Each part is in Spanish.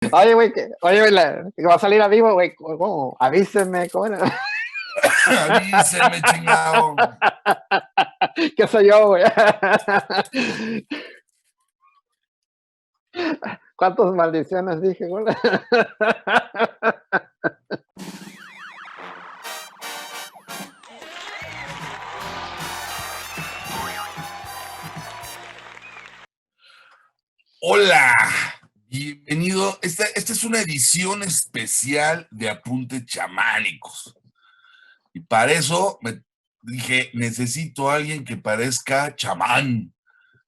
Oye, güey, que va a salir a vivo, güey. ¿Cómo? Avísenme, ¿cómo era? Avísenme, chingado. ¿Qué soy yo, güey? ¿Cuántas maldiciones dije, güey? Hola, bienvenido. Esta es una edición especial de Apuntes Chamánicos. Y para eso me dije, necesito a alguien que parezca chamán,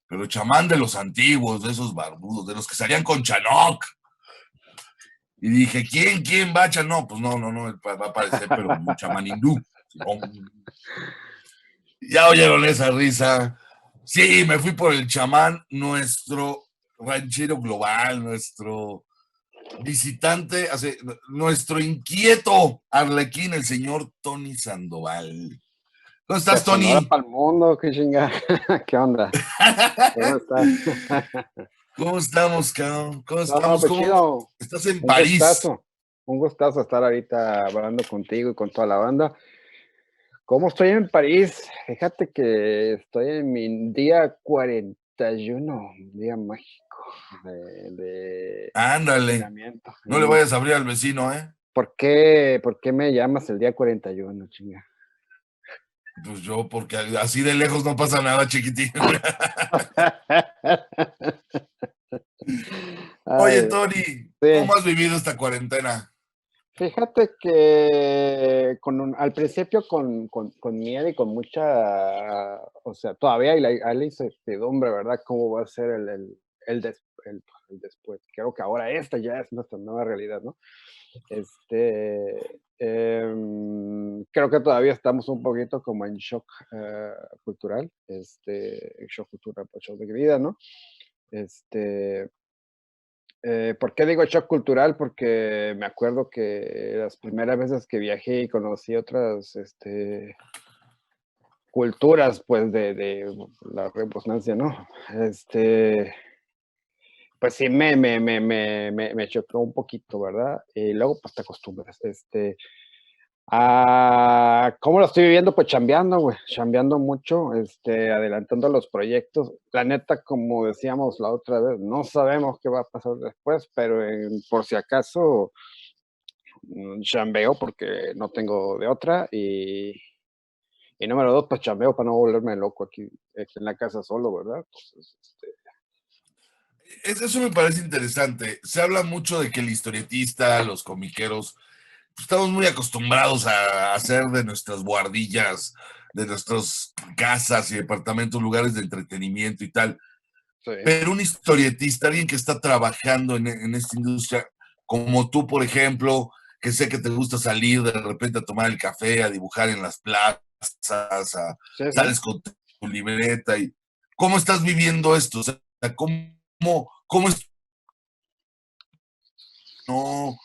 pero chamán de los antiguos, de esos barbudos, de los que salían con Chanoc. Y dije, ¿quién va a Chanoc? Pues no, va a aparecer, pero un chamán hindú. Ya oyeron esa risa. Sí, me fui por el chamán, nuestro ranchero global, nuestro visitante, nuestro inquieto arlequín, el señor Tony Sandoval. ¿Cómo De estás, Sonora Tony? para el mundo, qué chingada. ¿Qué onda? ¿Cómo estás? ¿Cómo estamos, cabrón? ¿Cómo No, estamos? pues ¿Cómo chido. estás en Un París? gustazo. Un gustazo estar ahorita hablando contigo y con toda la banda. ¿Cómo estoy en París? Fíjate que estoy en mi día 41, día mágico de Ándale. confinamiento. No le vayas a abrir al vecino, ¿eh? ¿Por qué me llamas el día 41, chinga? Pues yo, porque así de lejos no pasa nada, chiquitín. Oye, Ay, Tony, sí. ¿cómo has vivido esta cuarentena? Fíjate que al principio con miedo y con mucha, o sea, todavía hay la incertidumbre, ¿verdad? ¿Cómo va a ser el después? Creo que ahora esta ya es nuestra nueva realidad, ¿no? Creo que todavía estamos un poquito como en shock cultural, shock cultural, pues, shock de vida, ¿no? Este, ¿Por qué digo shock cultural? Porque me acuerdo que las primeras veces que viajé y conocí otras culturas, pues de la repugnancia, ¿no? Pues sí me chocó un poquito, ¿verdad? Y luego pues te acostumbras. ¿Cómo lo estoy viviendo? Pues chambeando, güey, chambeando mucho, adelantando los proyectos. La neta, como decíamos la otra vez, no sabemos qué va a pasar después, pero por si acaso chambeo porque no tengo de otra y número dos, pues chambeo para no volverme loco aquí en la casa solo, ¿verdad? Entonces, Eso me parece interesante. Se habla mucho de que el historietista, los comiqueros, pues, estamos muy acostumbrados a hacer de nuestras guardillas, de nuestras casas y departamentos lugares de entretenimiento y tal. sí. Pero un historietista, alguien que está trabajando en esta industria, como tú, por ejemplo, que sé que te gusta salir de repente a tomar el café, a dibujar en las plazas, Sí, sí. sales con tu libreta y ¿cómo estás viviendo esto? O sea, ¿cómo es no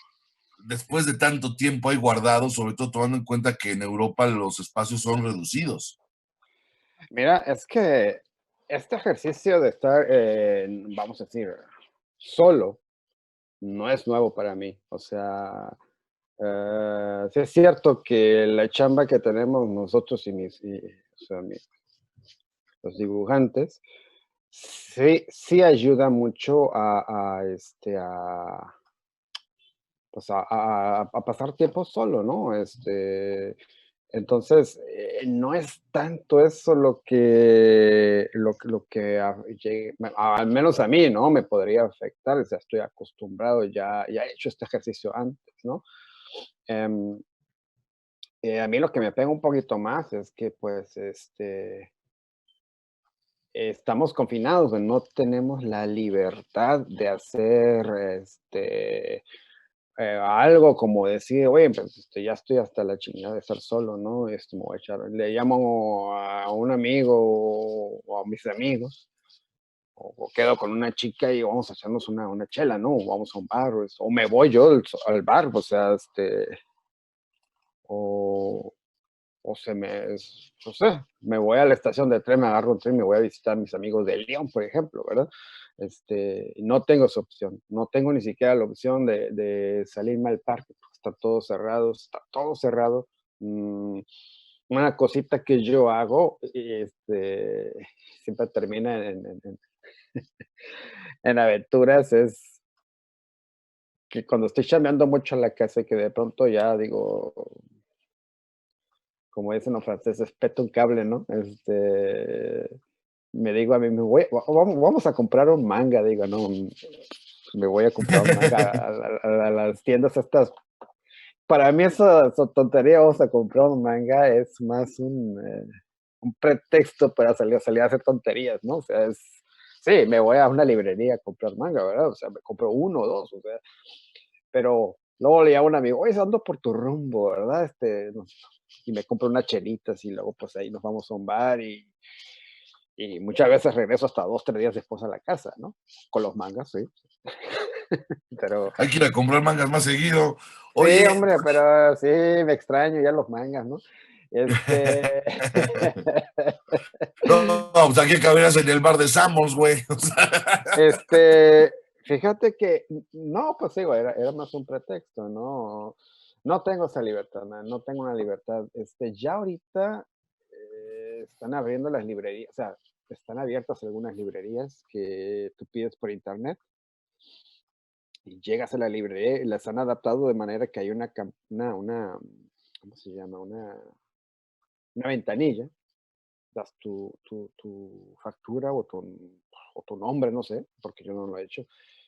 después de tanto tiempo hay guardado, sobre todo tomando en cuenta que en Europa los espacios son reducidos? Mira, es que este ejercicio de estar, vamos a decir, solo, no es nuevo para mí. O sea, sí es cierto que la chamba que tenemos nosotros o sea, los dibujantes, sí ayuda mucho pues a pasar tiempo solo, ¿no? Entonces, no es tanto eso al menos a mí, ¿no? Me podría afectar, o sea, estoy acostumbrado, ya he hecho este ejercicio antes, ¿no? Em, a mí lo que me pega un poquito más es que, pues, estamos confinados, no tenemos la libertad de hacer, algo como decir, oye, pues ya estoy hasta la chingada de estar solo, ¿no? Me voy a echar, le llamo a un amigo o a mis amigos, o quedo con una chica y vamos a echarnos una chela, ¿no? O vamos a un bar, o me voy yo al bar, o sea, o, o no sé, me voy a la estación de tren, me agarro un tren, me voy a visitar a mis amigos de León, por ejemplo, ¿verdad? No tengo esa opción, no tengo ni siquiera la opción de salirme al parque, porque está todo cerrado. Mm, una cosita que yo hago, siempre termina en aventuras, es que cuando estoy chambeando mucho en la casa y que de pronto ya digo, como dicen los franceses, peto un cable, ¿no? Me digo a mí, vamos a comprar un manga, digo, no, me voy a comprar un manga a las tiendas estas. Para mí esa tontería, vamos a comprar un manga, es más un pretexto para salir a hacer tonterías, ¿no? O sea, sí, me voy a una librería a comprar manga, ¿verdad? O sea, me compro uno o dos, o sea, pero luego le llamo a un amigo, oye, ando por tu rumbo, ¿verdad? Y me compro unas chelitas y luego pues ahí nos vamos a un bar y muchas veces regreso hasta 2, 3 días después a la casa, ¿no? Con los mangas, sí. Pero Hay que ir a comprar mangas más seguido. sí, Oye, hombre, pero sí, me extraño ya los mangas, ¿no? Este, no, pues aquí cabrías en el bar de Samos, güey. O sea, este, fíjate que, no, pues digo, era más un pretexto, ¿no? No tengo esa libertad, man, no tengo una libertad. Ya ahorita están abriendo las librerías, o sea, están abiertas algunas librerías que tú pides por internet y llegas a la librería y las han adaptado de manera que hay ¿cómo se llama? Una ventanilla, das tu factura o tu nombre, no sé, porque yo no lo he hecho,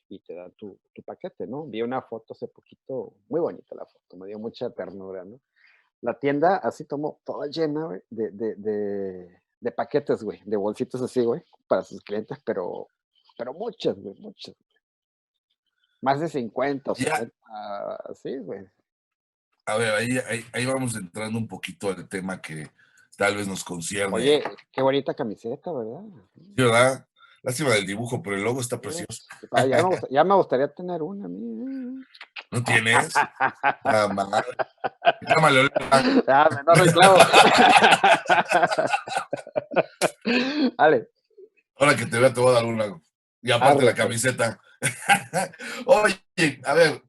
y te dan tu paquete, ¿no? Vi una foto hace poquito, muy bonita la foto, me dio mucha ternura, ¿no? La tienda así tomó toda llena, güey, de paquetes, güey, de bolsitas así, güey, para sus clientes, pero muchas, güey, muchas. Más de 50 o ya, 70, sí, güey. a ver, ahí vamos entrando un poquito al tema que tal vez nos concierne. Oye, qué bonita camiseta, ¿verdad? ¿Sí, verdad? Lástima del dibujo, pero el logo está Sí. precioso. Ya me gustaría tener una a mí. ¿No tienes? Ah, madre. Cámale, Olga. Ah, no reclamo. Vale, Ahora que te vea, te voy a dar una. Y aparte arre, la pues. camiseta. Oye, a ver,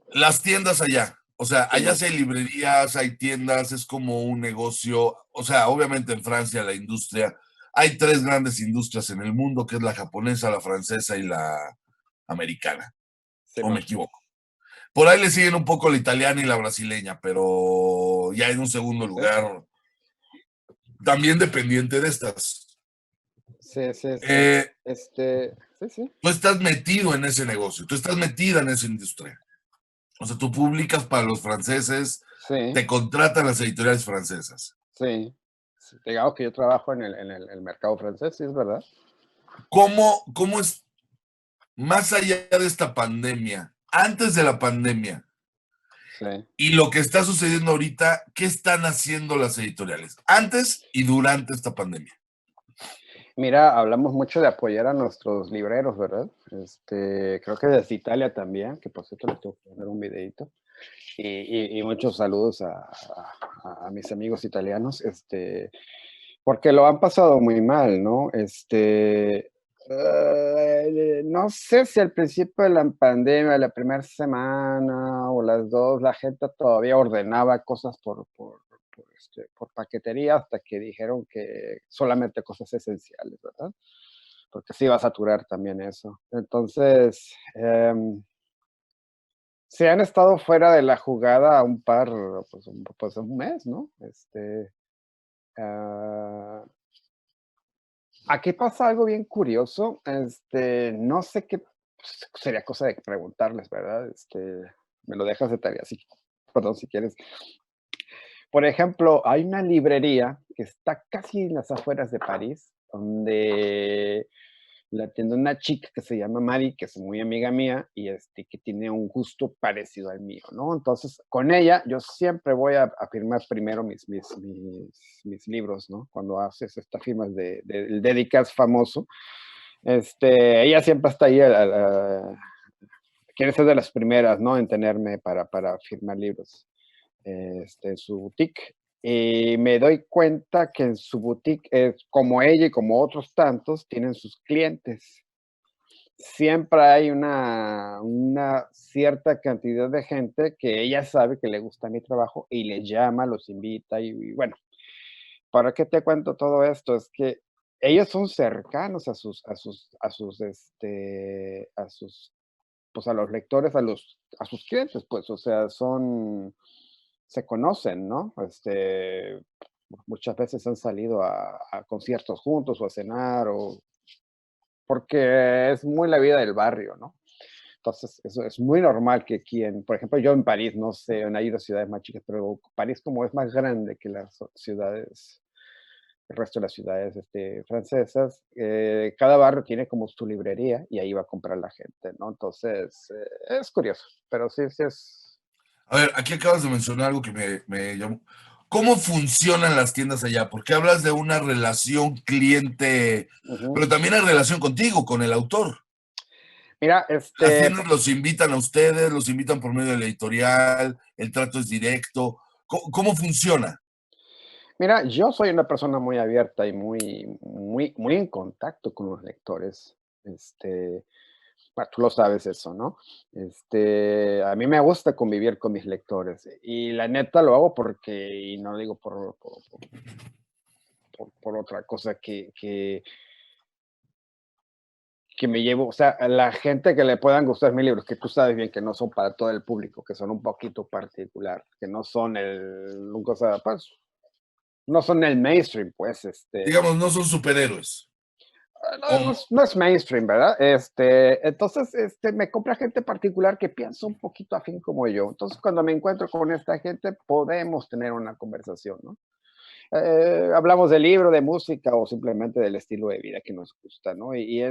las tiendas allá. O sea, allá Simón. sí hay librerías, hay tiendas, es como un negocio. O sea, obviamente en Francia la industria, hay tres grandes industrias en el mundo, que es la japonesa, la francesa y la americana. ¿O me Simón. equivoco? Por ahí le siguen un poco la italiana y la brasileña, pero ya en un segundo Sí, lugar, también dependiente de estas. sí, sí, sí. Eh, Sí, sí, Tú estás metido en ese negocio, tú estás metida en esa industria. O sea, tú publicas para los franceses, sí, te contratan las editoriales francesas. sí. Sí, digamos que yo trabajo en el mercado francés, sí, es verdad. ¿Cómo es, más allá de esta pandemia, antes de la pandemia Sí. y lo que está sucediendo ahorita, qué están haciendo las editoriales antes y durante esta pandemia? Mira, hablamos mucho de apoyar a nuestros libreros, ¿verdad? Creo que desde Italia también, que por cierto les tengo que poner un videito. Y muchos saludos a mis amigos italianos, porque lo han pasado muy mal, ¿no? No sé si al principio de la pandemia, la primera semana o las dos, la gente todavía ordenaba cosas por paquetería hasta que dijeron que solamente cosas esenciales, ¿verdad? Porque sí va a saturar también eso. Entonces, se han estado fuera de la jugada pues un mes, ¿no? Ah, aquí pasa algo bien curioso. No sé qué, pues, sería cosa de preguntarles, ¿verdad? Me lo dejas de tarea, sí. Perdón, si quieres. Por ejemplo, hay una librería que está casi en las afueras de París, donde la atiende una chica que se llama Mari, que es muy amiga mía y que tiene un gusto parecido al mío, ¿no? Entonces, con ella yo siempre voy a firmar primero mis libros, ¿no? Cuando haces estas firmas del Dédicas famoso, ella siempre está ahí, quiere ser de las primeras, ¿no? En tenerme para firmar libros. en su boutique. Y me doy cuenta que en su boutique, como ella y como otros tantos, tienen sus clientes. Siempre hay una cierta cantidad de gente que ella sabe que le gusta mi trabajo y le llama, los invita y bueno, ¿para qué te cuento todo esto? Es que ellos son cercanos pues, a los lectores, a sus clientes, pues, o sea, se conocen, ¿no? Muchas veces han salido a conciertos juntos o a cenar o porque es muy la vida del barrio, ¿no? Entonces, eso es muy normal que quien, por ejemplo, yo en París, no sé, en hay otras ciudades más chicas, pero París como es más grande que las ciudades, el resto de las ciudades francesas, cada barrio tiene como su librería y ahí va a comprar la gente, ¿no? Entonces, es curioso, pero sí, sí es... A ver, aquí acabas de mencionar algo que me llamó. ¿Cómo funcionan las tiendas allá? Porque hablas de una relación cliente, Ujú. pero también hay relación contigo, con el autor. Mira, Las tiendas los invitan a ustedes, los invitan por medio de la editorial, el trato es directo. ¿Cómo funciona? mira, yo soy una persona muy abierta y muy en contacto con los lectores. Este, bueno, tú lo sabes eso, ¿no? A mí me gusta convivir con mis lectores y la neta lo hago porque, y no digo por otra cosa que me llevo, o sea, a la gente que le puedan gustar mis libros, que tú sabes bien que no son para todo el público, que son un poquito particular, que no son una cosa, pues, no son el mainstream, pues, Digamos, no son superhéroes. no, O, no es mainstream, ¿verdad? Entonces, me compra gente particular que piensa un poquito afín como yo. Entonces, cuando me encuentro con esta gente, podemos tener una conversación, ¿no? Hablamos del libro, de música o simplemente del estilo de vida que nos gusta, ¿no? Y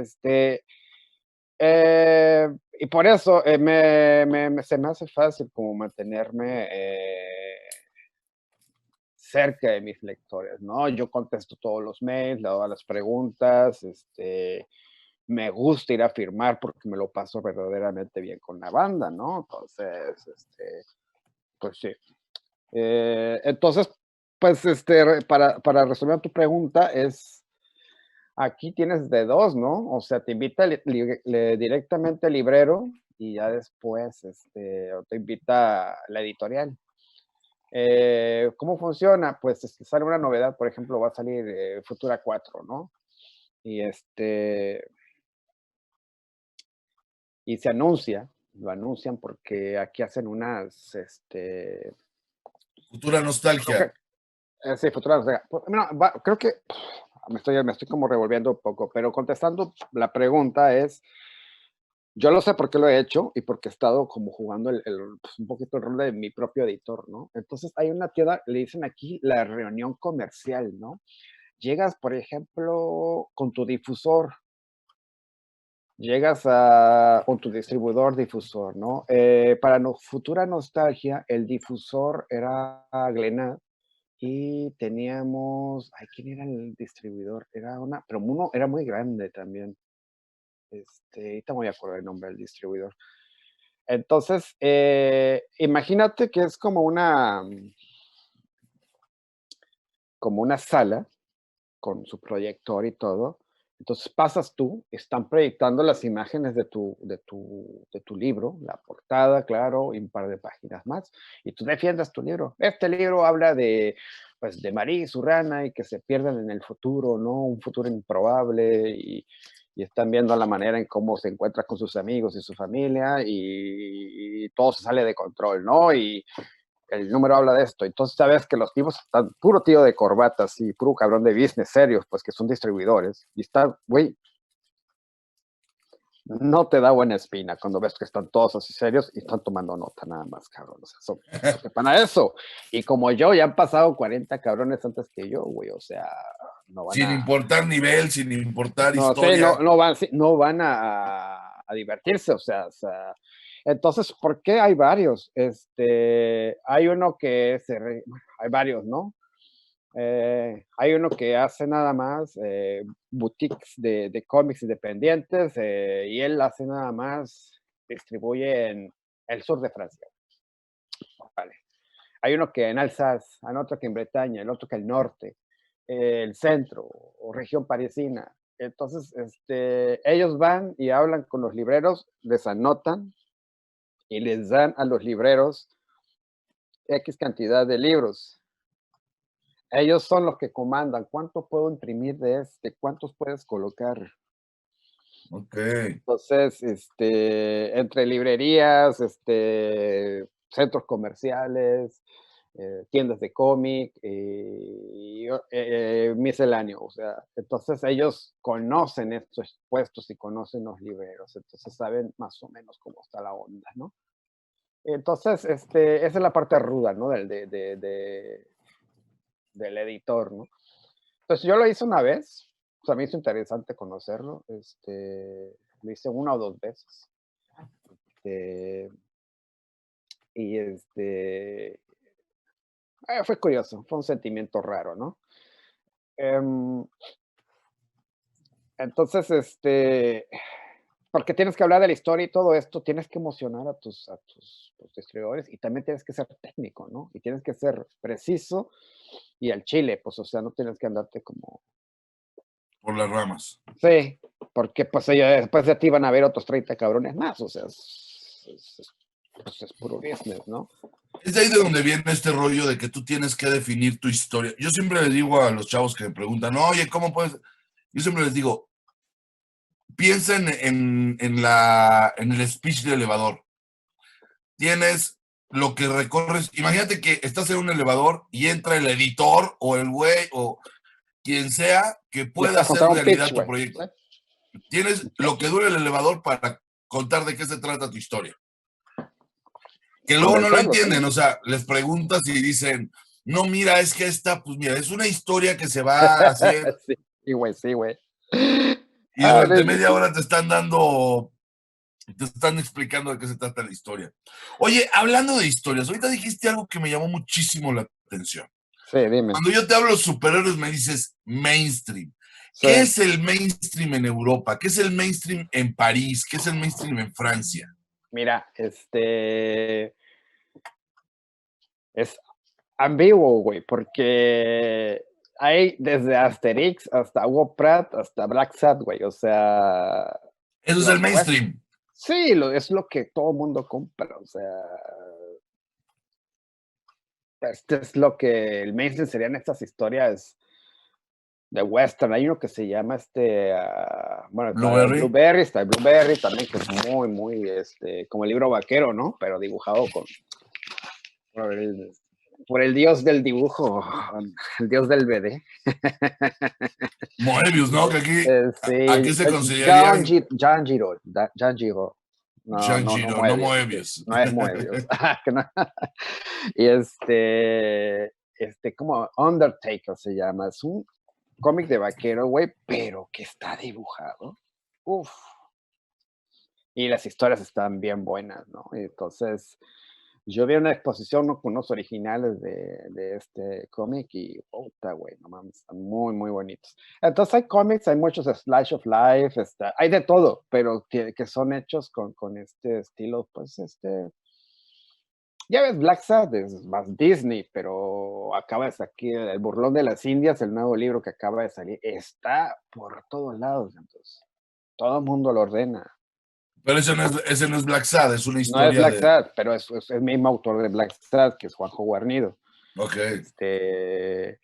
por eso se me hace fácil como mantenerme cerca de mis lectores, ¿no? Yo contesto todos los mails, le doy las preguntas, me gusta ir a firmar porque me lo paso verdaderamente bien con la banda, ¿no? Entonces, pues sí. Entonces, pues, para resolver tu pregunta, aquí tienes de dos, ¿no? O sea, te invita directamente el librero y ya después, o te invita la editorial. ¿Cómo funciona? Pues sale una novedad, por ejemplo, va a salir Futura 4, ¿no? Y y se anuncia, lo anuncian porque aquí hacen futura creo nostalgia. que, sí, Futura, o sea, no, creo que me estoy como revolviendo un poco, pero contestando la pregunta es, yo lo sé porque lo he hecho y porque he estado como jugando pues, un poquito el rol de mi propio editor, ¿no? Entonces hay una tienda, le dicen aquí la reunión comercial, ¿no? Llegas, por ejemplo, con tu difusor, con tu distribuidor difusor, ¿no? Para Futura Nostalgia, el difusor era Glenad y teníamos, ay, ¿quién era el distribuidor? Pero uno era muy grande también. Ahorita me voy a acordar el nombre del distribuidor. Entonces, imagínate que es como una sala con su proyector y todo. Entonces pasas tú, están proyectando las imágenes de tu libro, la portada, claro, y un par de páginas más, y tú defiendas tu libro. Este libro habla pues, de María y su rana y que se pierden en el futuro, ¿no? Un futuro improbable y están viendo la manera en cómo se encuentra con sus amigos y su familia y todo se sale de control, ¿no? Y el número habla de esto. Entonces sabes que los tipos están puro tío de corbatas y puro cabrón de business serios, pues que son distribuidores. Y está, güey, no te da buena espina cuando ves que están todos así serios y están tomando nota nada más, cabrón. O sea, son que para eso. Y como yo, ya han pasado 40 cabrones antes que yo, güey. O sea, no van Sin a, importar nivel, sin importar no sé, no, historia. no van, sí, no van a divertirse, o sea, entonces, ¿por qué hay varios? Hay uno que bueno, hay varios, ¿no? Hay uno que hace nada más boutiques de cómics independientes y él hace nada más, distribuye en el sur de Francia. Vale. Hay uno que en Alsace, hay otro que en Bretaña, el otro que el norte, el centro o región parisina. Entonces, ellos van y hablan con los libreros, les anotan y les dan a los libreros X cantidad de libros. Ellos son los que comandan cuánto puedo imprimir de cuántos puedes colocar. Ok. Entonces, entre librerías, centros comerciales, tiendas de cómic y misceláneo. O sea, entonces ellos conocen estos puestos y conocen los libreros, entonces saben más o menos cómo está la onda, ¿no? Entonces, esa es la parte ruda, ¿no? Del editor, ¿no? Entonces yo lo hice una vez, o sea, me hizo interesante conocerlo, lo hice una o dos veces. Eh, y fue curioso, fue un sentimiento raro, ¿no? Em, entonces, porque tienes que hablar de la historia y todo esto, tienes que emocionar a tus distribuidores y también tienes que ser técnico, ¿no? Y tienes que ser preciso y al chile, pues, o sea, no tienes que andarte como... Por las ramas. Sí, porque pues ellos después de ti van a ver otros 30 cabrones más, o sea, pues, es puro business, ¿no? Es de ahí de donde viene este rollo de que tú tienes que definir tu historia. Yo siempre les digo a los chavos que me preguntan, oye, ¿cómo puedes? Yo siempre les digo, piensa en el speech de elevador. Tienes lo que recorres. Imagínate que estás en un elevador y entra el editor o el güey o quien sea que Ya pueda para hacer contar un pitch, realidad tu güey. proyecto. ¿Sí? Tienes lo que dura el elevador para contar de qué se trata tu historia. Que luego no lo Convencerlos, ¿sí? entienden, o sea, les preguntas y dicen, no, mira, es que esta, pues mira, es una historia que se va a hacer Sí, güey, sí, güey. y Ah, durante media hora te están explicando de qué se trata la historia. Oye, hablando de historias, ahorita dijiste algo que me llamó muchísimo la atención. sí, dime. Cuando yo te hablo de superhéroes, me dices mainstream. Sí. ¿Qué es el mainstream en Europa? ¿Qué es el mainstream en París? ¿Qué es el mainstream en Francia? Mira, es ambiguo, güey, porque hay desde Asterix hasta Hugo Pratt hasta Black Sad, güey, o sea, Eso es lo el que ves. mainstream. Sí, es lo que todo mundo compra, o sea, este es lo que el mainstream serían estas historias de western. Hay uno que se llama bueno, Blueberry. Está el Blueberry también, que es muy, muy, como el libro vaquero, ¿no? Pero dibujado por el, por el dios del dibujo, el dios del BD. Moebius, ¿no? Que aquí Sí, se consideraría John Giro. No, no, no Janjiro, no Moebius, sí, Moebius. no es Moebius. Que no. Y como Undertaker se llama, es un cómic de vaquero, güey, pero que está dibujado. Uf. Y las historias están bien buenas, ¿no? Y entonces, yo vi una exposición, ¿no? Con unos originales de este cómic y, puta, güey, no mames, están muy, muy bonitos. Entonces, hay cómics, hay muchos Slash of Life, hay de todo, pero que son hechos con este estilo, pues, ya ves, Black Sad es más Disney, pero acaba de salir El Burlón de las Indias, el nuevo libro que acaba de salir, está por todos lados, entonces, todo el mundo lo ordena. Pero ese no es Black Sad, es una No es historia Black de. Sad, pero es el mismo autor de Black Sad, que es Juanjo Guarnido. Ok. Este,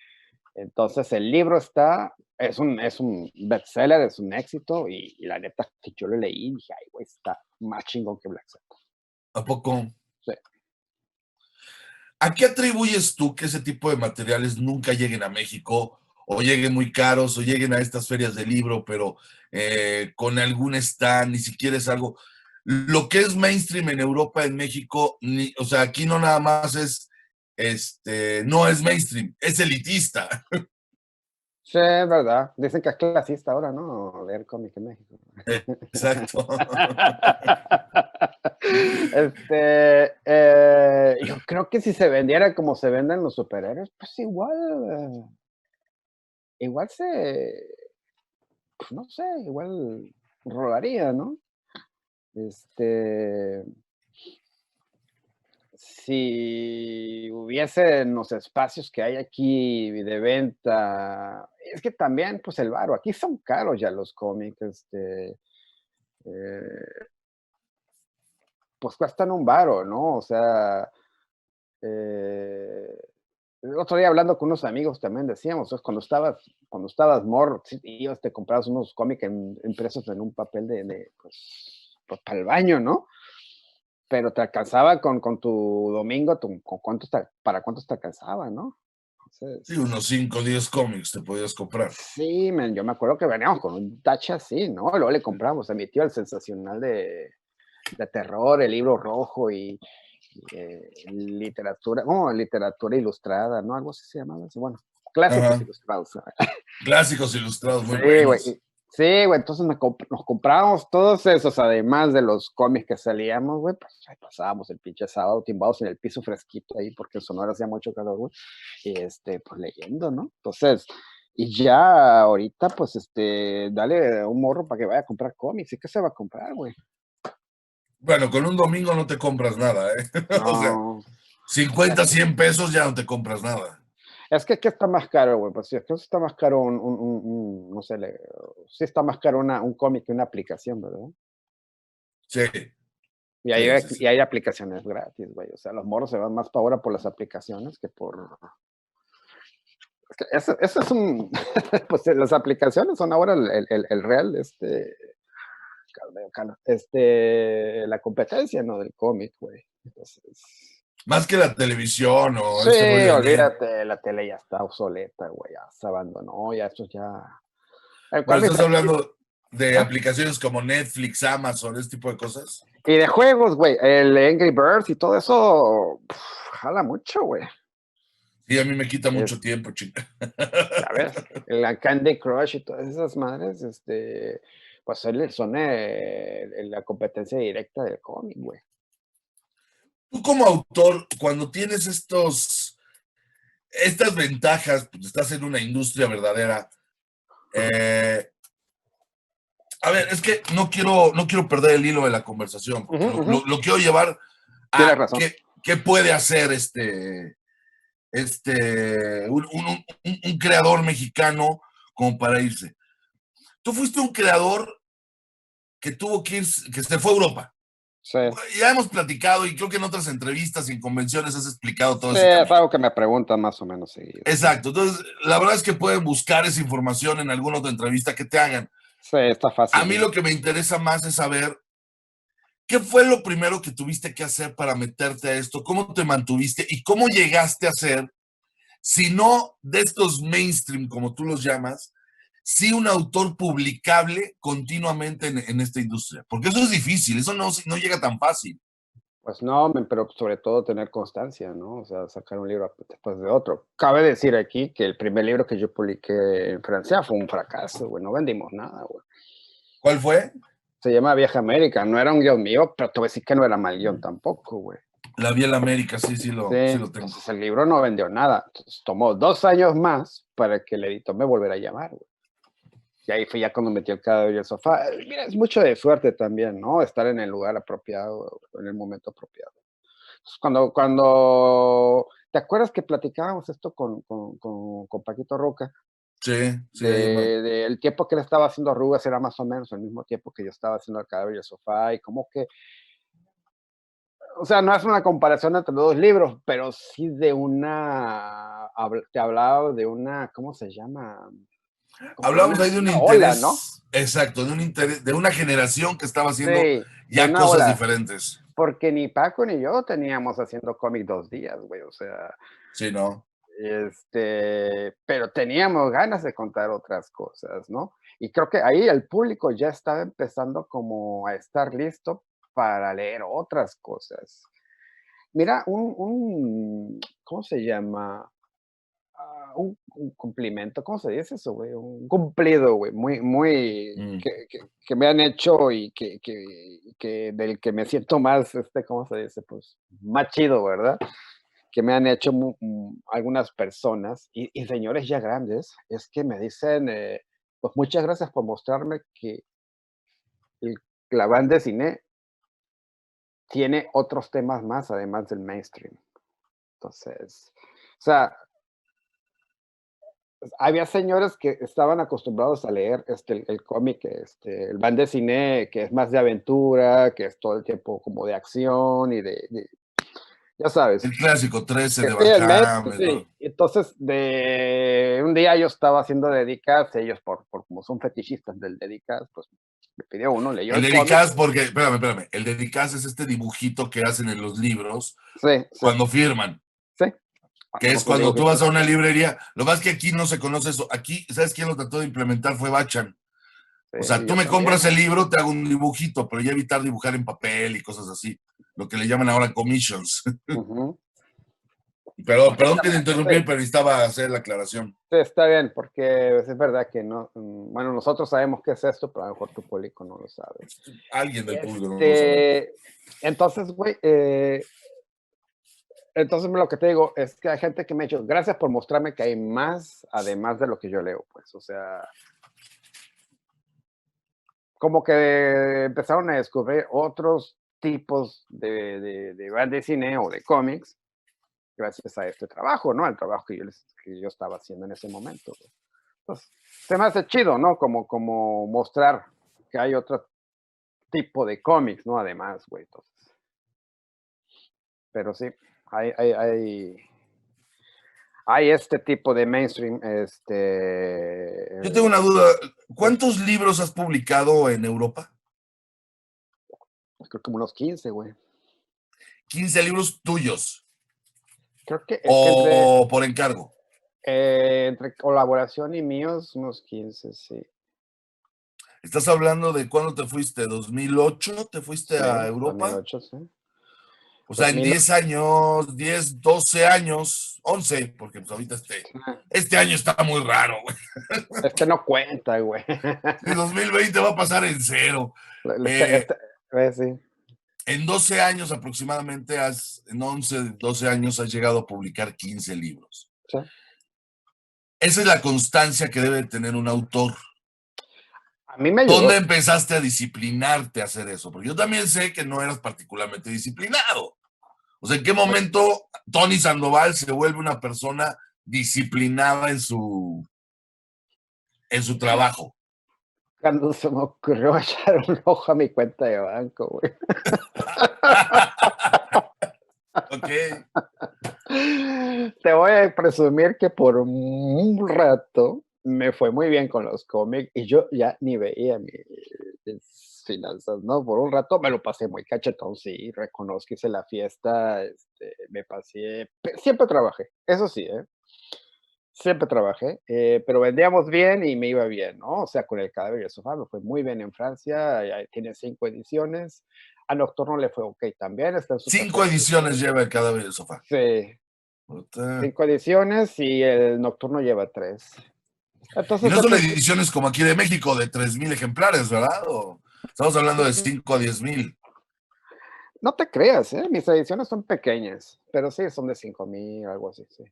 entonces el libro es un bestseller, es un éxito, y la neta, que yo lo leí y dije, ay, güey, está más chingón que Black Sad. ¿A poco? Sí. ¿A qué atribuyes tú que ese tipo de materiales nunca lleguen a México o lleguen muy caros o lleguen a estas ferias de libro, pero con algún stand, ni siquiera es algo? Lo que es mainstream en Europa, en México, o sea, aquí no nada más no es mainstream, es elitista. Sí, es verdad. Dicen que es clasista ahora, ¿no? Leer cómic en México. Exacto. Yo creo que si se vendiera como se venden los superhéroes, pues igual pues no sé, igual rolaría, ¿no? Este, si hubiesen los espacios que hay aquí de venta, es que también, pues el varo, aquí son caros ya los cómics, eh, pues cuestan un varo, ¿no? O sea, eh, el otro día hablando con unos amigos también decíamos, pues, cuando estabas morro, sí, ibas, te comprabas unos cómics impresos en un papel pues para el baño, ¿no? Pero te alcanzaba con tu domingo, ¿para cuántos te alcanzaba, no? Sí, Entonces, unos 5 o 10 cómics te podías comprar. sí, men, yo me acuerdo que veníamos con un tache así, ¿no? Luego le compramos a mi tío el sensacional de terror, el libro rojo y literatura, literatura ilustrada, ¿no? Algo así se llamaba. Bueno, clásicos Ajá. ilustrados. Clásicos ilustrados muy Sí, güey. buenos. Sí, güey, entonces nos comprábamos todos esos, además de los cómics que salíamos, güey, pues ahí pasábamos el pinche sábado timbados en el piso fresquito ahí, porque en Sonora hacía mucho calor, güey, y pues leyendo, ¿no? Entonces, y ya ahorita, pues, dale un morro para que vaya a comprar cómics, ¿y qué se va a comprar, güey? Bueno, con un domingo no te compras nada, ¿eh? O sea, No, 50, 100 pesos ya no te compras nada. es que ¿qué está más caro, güey? Pues sí, es que está más caro no sé, sí está más caro un cómic que una aplicación, ¿verdad? Sí, Y hay, sí, sí, y sí. hay aplicaciones gratis, güey. O sea, los morros se van más para ahora por las aplicaciones que por... Es que eso es un... Pues las aplicaciones son ahora el real, la competencia, ¿no? Del cómic, güey. Entonces... Más que la televisión o Sí, este rollo de net. olvídate, la tele ya está obsoleta, güey. Ya se abandonó, ya esto ya... El Bueno, cómic estás fresquito. hablando de ¿Ah? aplicaciones como Netflix, Amazon, este tipo de cosas. Y de juegos, güey. El Angry Birds y todo eso... jala mucho, güey. Sí, a mí me quita mucho Es, tiempo, chica. ya ves, la Candy Crush y todas esas madres, pues son la competencia directa del cómic, güey. Tú como autor, cuando tienes estas ventajas, pues estás en una industria verdadera. eh, a ver, es que no quiero perder el hilo de la conversación, Ujú, porque lo, ujú. lo- lo quiero llevar Tienes a razón. qué puede hacer un creador mexicano como para irse. Tú fuiste un creador que tuvo que ir, que se fue a Europa. Sí. Ya hemos platicado y creo que en otras entrevistas y en convenciones has explicado todo Sí, ese es camino. algo que me preguntan más o menos seguido. Exacto. Entonces, la verdad es que pueden buscar esa información en alguna otra entrevista que te hagan. Sí, está A fácil, mí ¿no? lo que me interesa más es saber qué fue lo primero que tuviste que hacer para meterte a esto, cómo te mantuviste y cómo llegaste a ser, si no de estos mainstream, como tú los llamas, sí un autor publicable continuamente en esta industria. Porque eso es difícil, eso no llega tan fácil. Pues no, pero sobre todo tener constancia, ¿no? O sea, sacar un libro después de otro. Cabe decir aquí que el primer libro que yo publiqué en Francia fue un fracaso, güey. No vendimos nada, güey. ¿Cuál fue? Se llama Vieja América. No era un guión mío, pero te voy a decir que no era mal guión tampoco, güey. La Biel América, sí, Sí, sí lo tengo. entonces el libro no vendió nada. Entonces tomó 2 años más para que el editor me volviera a llamar, güey. Y ahí fue ya cuando metí el cadáver y el sofá. Mira, es mucho de suerte también, ¿no? Estar en el lugar apropiado, en el momento apropiado. Entonces, ¿te acuerdas que platicábamos esto con Paquito Roca? Sí, sí, ahí va. El tiempo que él estaba haciendo arrugas era más o menos el mismo tiempo que yo estaba haciendo el cadáver y el sofá, y como que, o sea, no es una comparación entre los dos libros, pero sí te hablaba de una, ¿cómo se llama? Como de Hablamos ahí de un una ola, ¿no? interés, exacto, de un interés, de una generación que estaba haciendo Sí, de ya una cosas ola, diferentes. porque ni Paco ni yo teníamos haciendo cómic 2 días, güey, o sea, Sí, ¿no? pero teníamos ganas de contar otras cosas, ¿no? Y creo que ahí el público ya estaba empezando como a estar listo para leer otras cosas. Mira, ¿cómo se llama? Un cumplimiento, ¿cómo se dice eso, güey? Un cumplido, güey, muy, Mm. que me han hecho y que del que me siento más, ¿cómo se dice? Pues más chido, ¿verdad? Que me han hecho algunas personas y señores ya grandes, es que me dicen, pues muchas gracias por mostrarme que el, la banda de cine tiene otros temas más además del mainstream. Entonces, o sea, había señores que estaban acostumbrados a leer el cómic, el bande cine, que es más de aventura, que es todo el tiempo como de acción y ya sabes. El clásico 13 de Sí, Van el mes, Hamme, sí. ¿no? Entonces, de un día yo estaba haciendo dedicadas, ellos por como son fetichistas del dedicadas, pues me pidió uno, leyó El el cómic. Dedicaz, porque, espérame, el Dedicaz es este dibujito que hacen en los libros Sí, sí, cuando firman, sí. que es Hacemos un cuando tú vas dibujito. a una librería. Lo más que aquí no se conoce eso. Aquí, ¿sabes quién lo trató de implementar? Fue Bachan. O sea, Sí, tú yo me también. compras el libro, te hago un dibujito, pero ya evitar dibujar en papel y cosas así. Lo que le llaman ahora commissions. Ujú. Pero, Sí, perdón que te también, interrumpí, sí. pero necesitaba hacer la aclaración. Sí, está bien, porque es verdad que no, bueno, nosotros sabemos qué es esto, pero a lo mejor tu público no lo sabe. Alguien del público no lo sabe. Este, entonces, güey, entonces lo que te digo es que hay gente que me ha dicho, gracias por mostrarme que hay más, además de lo que yo leo, pues, o sea, como que empezaron a descubrir otros tipos de band de cine o de cómics gracias a este trabajo, ¿no? Al trabajo que yo estaba haciendo en ese momento. Güey. Entonces, se me hace chido, ¿no? Como mostrar que hay otro tipo de cómics, ¿no? Además, güey. Entonces, pero sí, hay este tipo de mainstream, Yo tengo una duda. ¿Cuántos libros has publicado en Europa? creo que como unos 15, güey. 15 libros tuyos Creo que es que o por encargo. entre colaboración y míos, unos 15, sí. ¿Estás hablando de cuándo te fuiste? ¿2008 te fuiste Sí, a Europa? 2008, sí. O sea, en 2000, 10 años, 10, 12 años, 11, porque pues ahorita este año está muy raro, güey. este no cuenta, güey. Sí, 2020 va a pasar en cero. Este, Eh, este, sí. en 12 años aproximadamente, en 11, 12 años has llegado a publicar 15 libros. Sí. Esa es la constancia que debe tener un autor. A mí me ¿Dónde ayudó. empezaste a disciplinarte a hacer eso? Porque yo también sé que no eras particularmente disciplinado. O sea, ¿en qué momento Tony Sandoval se vuelve una persona disciplinada en su trabajo? Cuando se me ocurrió echar un ojo a mi cuenta de banco, güey. Ok. Te voy a presumir que por un rato me fue muy bien con los cómics y yo ya ni veía mis finanzas, ¿no? Por un rato me lo pasé muy cachetón, sí, reconozco, hice la fiesta, me pasé, siempre trabajé, eso sí, ¿eh? Siempre trabajé, pero vendíamos bien y me iba bien, ¿no? O sea, con el cadáver y el sofá me fue muy bien en Francia, ya tiene 5 ediciones. A Nocturno le fue ok también, está en su 5 tercera ediciones edición. lleva el cadáver del sofá. Sí, Puta. 5 ediciones y el Nocturno lleva tres. Y Entonces, no son ediciones como aquí de México de 3,000 ejemplares, ¿verdad? Estamos hablando de 5 a 10,000. no te creas, ¿eh? Mis ediciones son pequeñas, pero sí, son de 5,000, algo así, sí.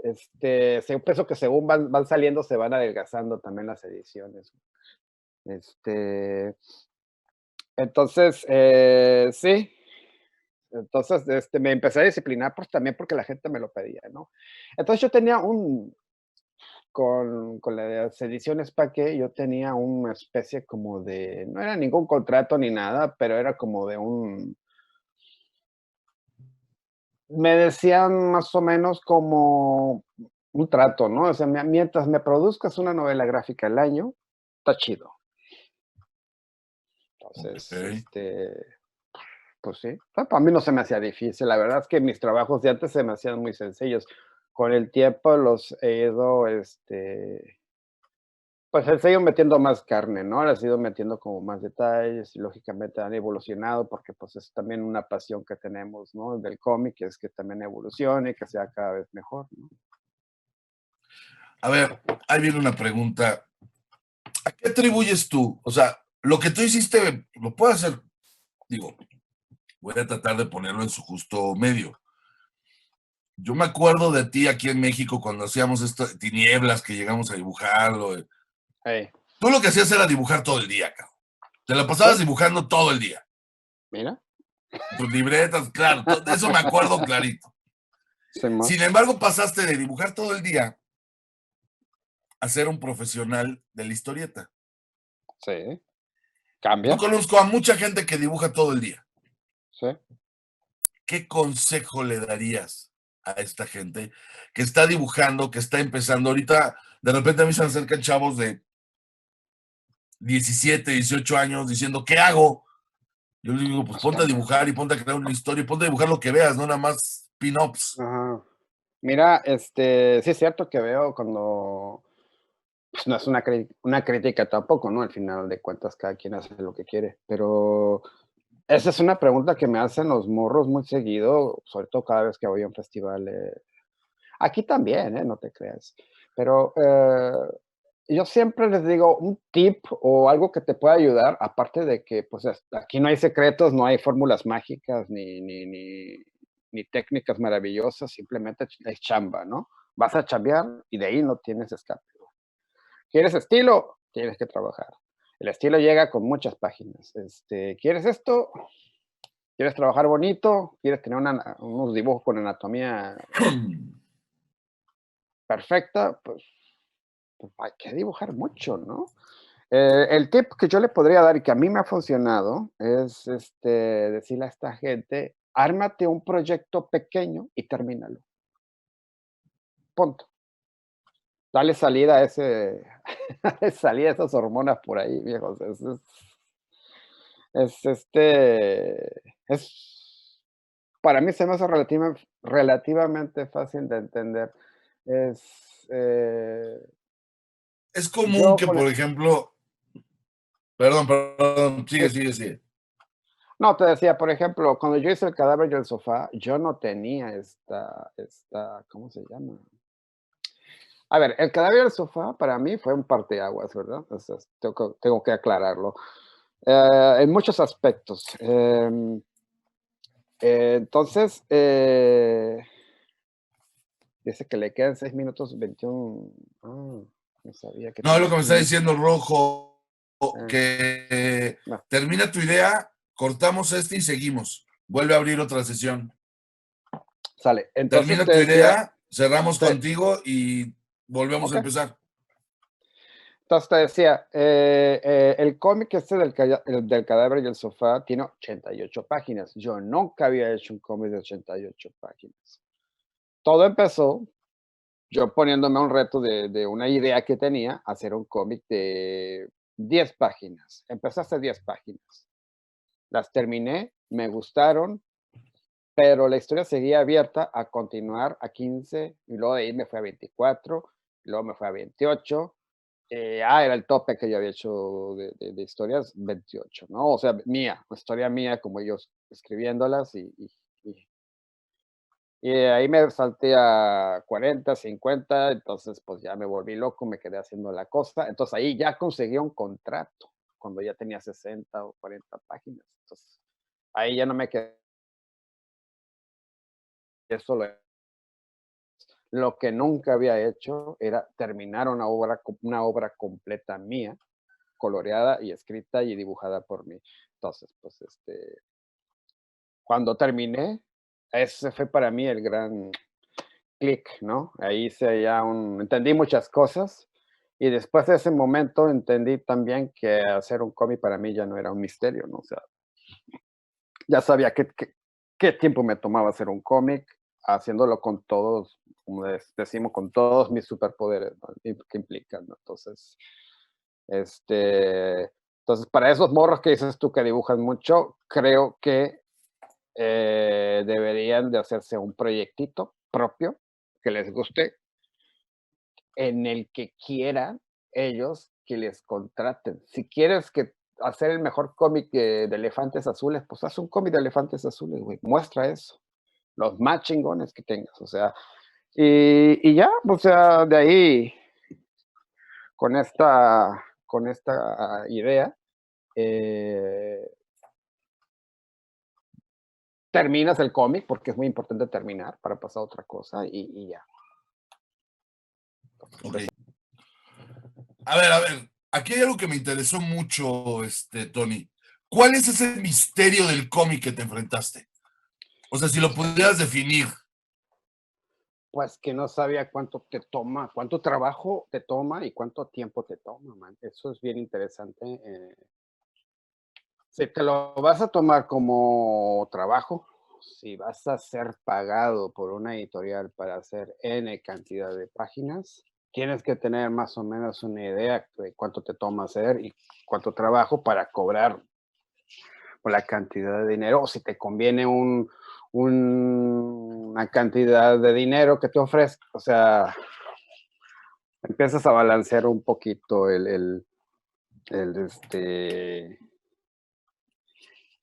Sí, pienso que según van saliendo, se van adelgazando también las ediciones. Este, entonces, sí, entonces me empecé a disciplinar pues también porque la gente me lo pedía, ¿no? Entonces yo tenía con las ediciones Paqué, yo tenía una especie como de, no era ningún contrato ni nada, pero era como de me decían más o menos como un trato, ¿no? O sea, mientras me produzcas una novela gráfica al año, está chido. Entonces, Ok. pues sí, para mí no se me hacía difícil. La verdad es que mis trabajos de antes se me hacían muy sencillos. Con el tiempo los he ido, pues les he ido metiendo más carne, ¿no? Les he ido metiendo como más detalles y lógicamente han evolucionado porque pues es también una pasión que tenemos, ¿no? Del cómic, es que también evolucione, que sea cada vez mejor, ¿no? A ver, ahí viene una pregunta. ¿A qué atribuyes tú? O sea, lo que tú hiciste, lo puedo hacer, digo, voy a tratar de ponerlo en su justo medio. Yo me acuerdo de ti aquí en México cuando hacíamos esto de tinieblas, que llegamos a dibujarlo. Hey, Tú lo que hacías era dibujar todo el día, cabrón. Te la ¿sí? pasabas dibujando todo el día. Mira. Tus libretas, claro, de eso me acuerdo clarito. Sí, más. Sin embargo, pasaste de dibujar todo el día a ser un profesional de la historieta. Sí, Yo cambia. conozco a mucha gente que dibuja todo el día. Sí. ¿Qué consejo le darías a esta gente que está dibujando, que está empezando? Ahorita, de repente a mí se me acercan chavos de 17, 18 años diciendo, ¿qué hago? Yo les digo, pues Pues ponte a cambia. dibujar y ponte a crear una historia y ponte a dibujar lo que veas, no nada más pin-ups. Ajá. Mira, sí es cierto que veo cuando, pues no es una crítica tampoco, ¿no? Al final de cuentas, cada quien hace lo que quiere, pero esa es una pregunta que me hacen los morros muy seguido, sobre todo cada vez que voy a un festival. Aquí también, no te creas. Pero yo siempre les digo un tip o algo que te pueda ayudar, aparte de que pues aquí no hay secretos, no hay fórmulas mágicas ni técnicas maravillosas, simplemente es chamba, ¿no? Vas a chambear y de ahí no tienes escape. ¿Quieres estilo? Tienes que trabajar. El estilo llega con muchas páginas. ¿Quieres esto? ¿Quieres trabajar bonito? ¿Quieres tener unos dibujos con anatomía perfecta? Pues hay que dibujar mucho, ¿no? El tip que yo le podría dar y que a mí me ha funcionado es decirle a esta gente, ármate un proyecto pequeño y termínalo. Punto. Dale salida a dale salida a esas hormonas por ahí, viejos. Es, es, para mí se me hace relativamente fácil de entender. Es, Es común yo que, con, por ejemplo, perdón, sigue, sigue, sigue. No, te decía, por ejemplo, cuando yo hice El cadáver y el sofá, yo no tenía ¿cómo se llama? A ver, El cadáver y el sofá para mí fue un parteaguas, ¿verdad? O sea, tengo que aclararlo. En muchos aspectos. Entonces, dice que le quedan 6 minutos 21. Ah, no sabía que No, es lo tenía que me aquí está un... diciendo Rojo, eh, que no, termina tu idea, cortamos este y seguimos. Vuelve a abrir otra sesión. sale. Entonces Termina te tu decía, idea, cerramos sí, contigo y volvemos a ok. empezar. Entonces te decía, el cómic del cadáver y el sofá tiene 88 páginas. Yo nunca había hecho un cómic de 88 páginas. Todo empezó yo poniéndome un reto de una idea que tenía, hacer un cómic de 10 páginas. Empecé a hacer 10 páginas. Las terminé, me gustaron, pero la historia seguía abierta a continuar a 15 y luego de ahí me fue a 24, y luego me fue a 28. Era el tope que yo había hecho de historias, 28, ¿no? O sea, mía, historia mía, como ellos escribiéndolas y ahí me salté a 40, 50, entonces pues ya me volví loco, me quedé haciendo la cosa. Entonces ahí ya conseguí un contrato, cuando ya tenía 60 o 40 páginas. Entonces ahí ya no me quedé solo. Lo que nunca había hecho era terminar una obra completa mía, coloreada y escrita y dibujada por mí. Entonces, pues, cuando terminé, ese fue para mí el gran clic, ¿no? Ahí entendí muchas cosas y después de ese momento entendí también que hacer un cómic para mí ya no era un misterio, ¿no? O sea, ya sabía qué tiempo me tomaba hacer un cómic, haciéndolo con todos, como decimos, con todos mis superpoderes, ¿no? Que implican, ¿no? Este, entonces, para esos morros que dices tú que dibujan mucho, creo que deberían de hacerse un proyectito propio que les guste, en el que quieran ellos que les contraten. Si quieres hacer el mejor cómic de elefantes azules, pues haz un cómic de elefantes azules, güey. Muestra eso. Los más chingones que tengas, o sea. Y ya, o sea, de ahí, con esta idea, eh, terminas el cómic, porque es muy importante terminar para pasar a otra cosa, y ya. Ok. A ver, aquí hay algo que me interesó mucho, Tony. ¿Cuál es ese misterio del cómic que te enfrentaste? O sea, si lo pudieras definir. Pues que no sabía cuánto te toma, cuánto trabajo te toma y cuánto tiempo te toma, man. Eso es bien interesante. Si te lo vas a tomar como trabajo, si vas a ser pagado por una editorial para hacer N cantidad de páginas, tienes que tener más o menos una idea de cuánto te toma hacer y cuánto trabajo para cobrar por la cantidad de dinero, o si te conviene una cantidad de dinero que te ofrezca. O sea, empiezas a balancear un poquito el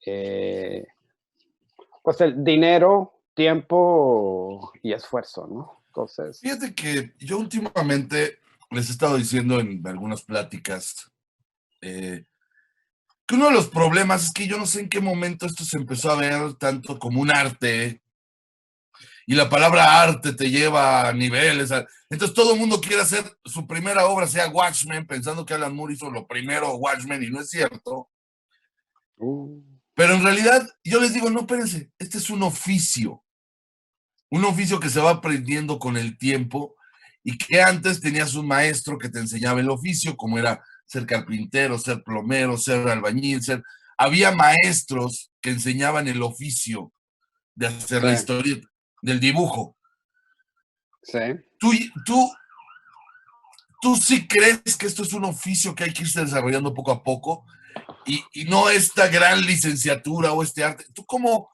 eh, pues el dinero, tiempo y esfuerzo, ¿no? Entonces, Fíjate que yo últimamente les he estado diciendo en algunas pláticas que uno de los problemas es que yo no sé en qué momento esto se empezó a ver tanto como un arte y la palabra arte te lleva a niveles. Entonces todo el mundo quiere hacer su primera obra, sea Watchmen, pensando que Alan Moore hizo lo primero Watchmen y no es cierto. uh, Pero en realidad yo les digo, no, espérense, este es un oficio que se va aprendiendo con el tiempo y que antes tenías un maestro que te enseñaba el oficio, como era ser carpintero, ser plomero, ser albañil, ser... Había maestros que enseñaban el oficio de hacer sí, la historia del dibujo. sí. ¿Tú, tú, tú sí crees que esto es un oficio que hay que irse desarrollando poco a poco y no esta gran licenciatura o este arte? ¿Tú cómo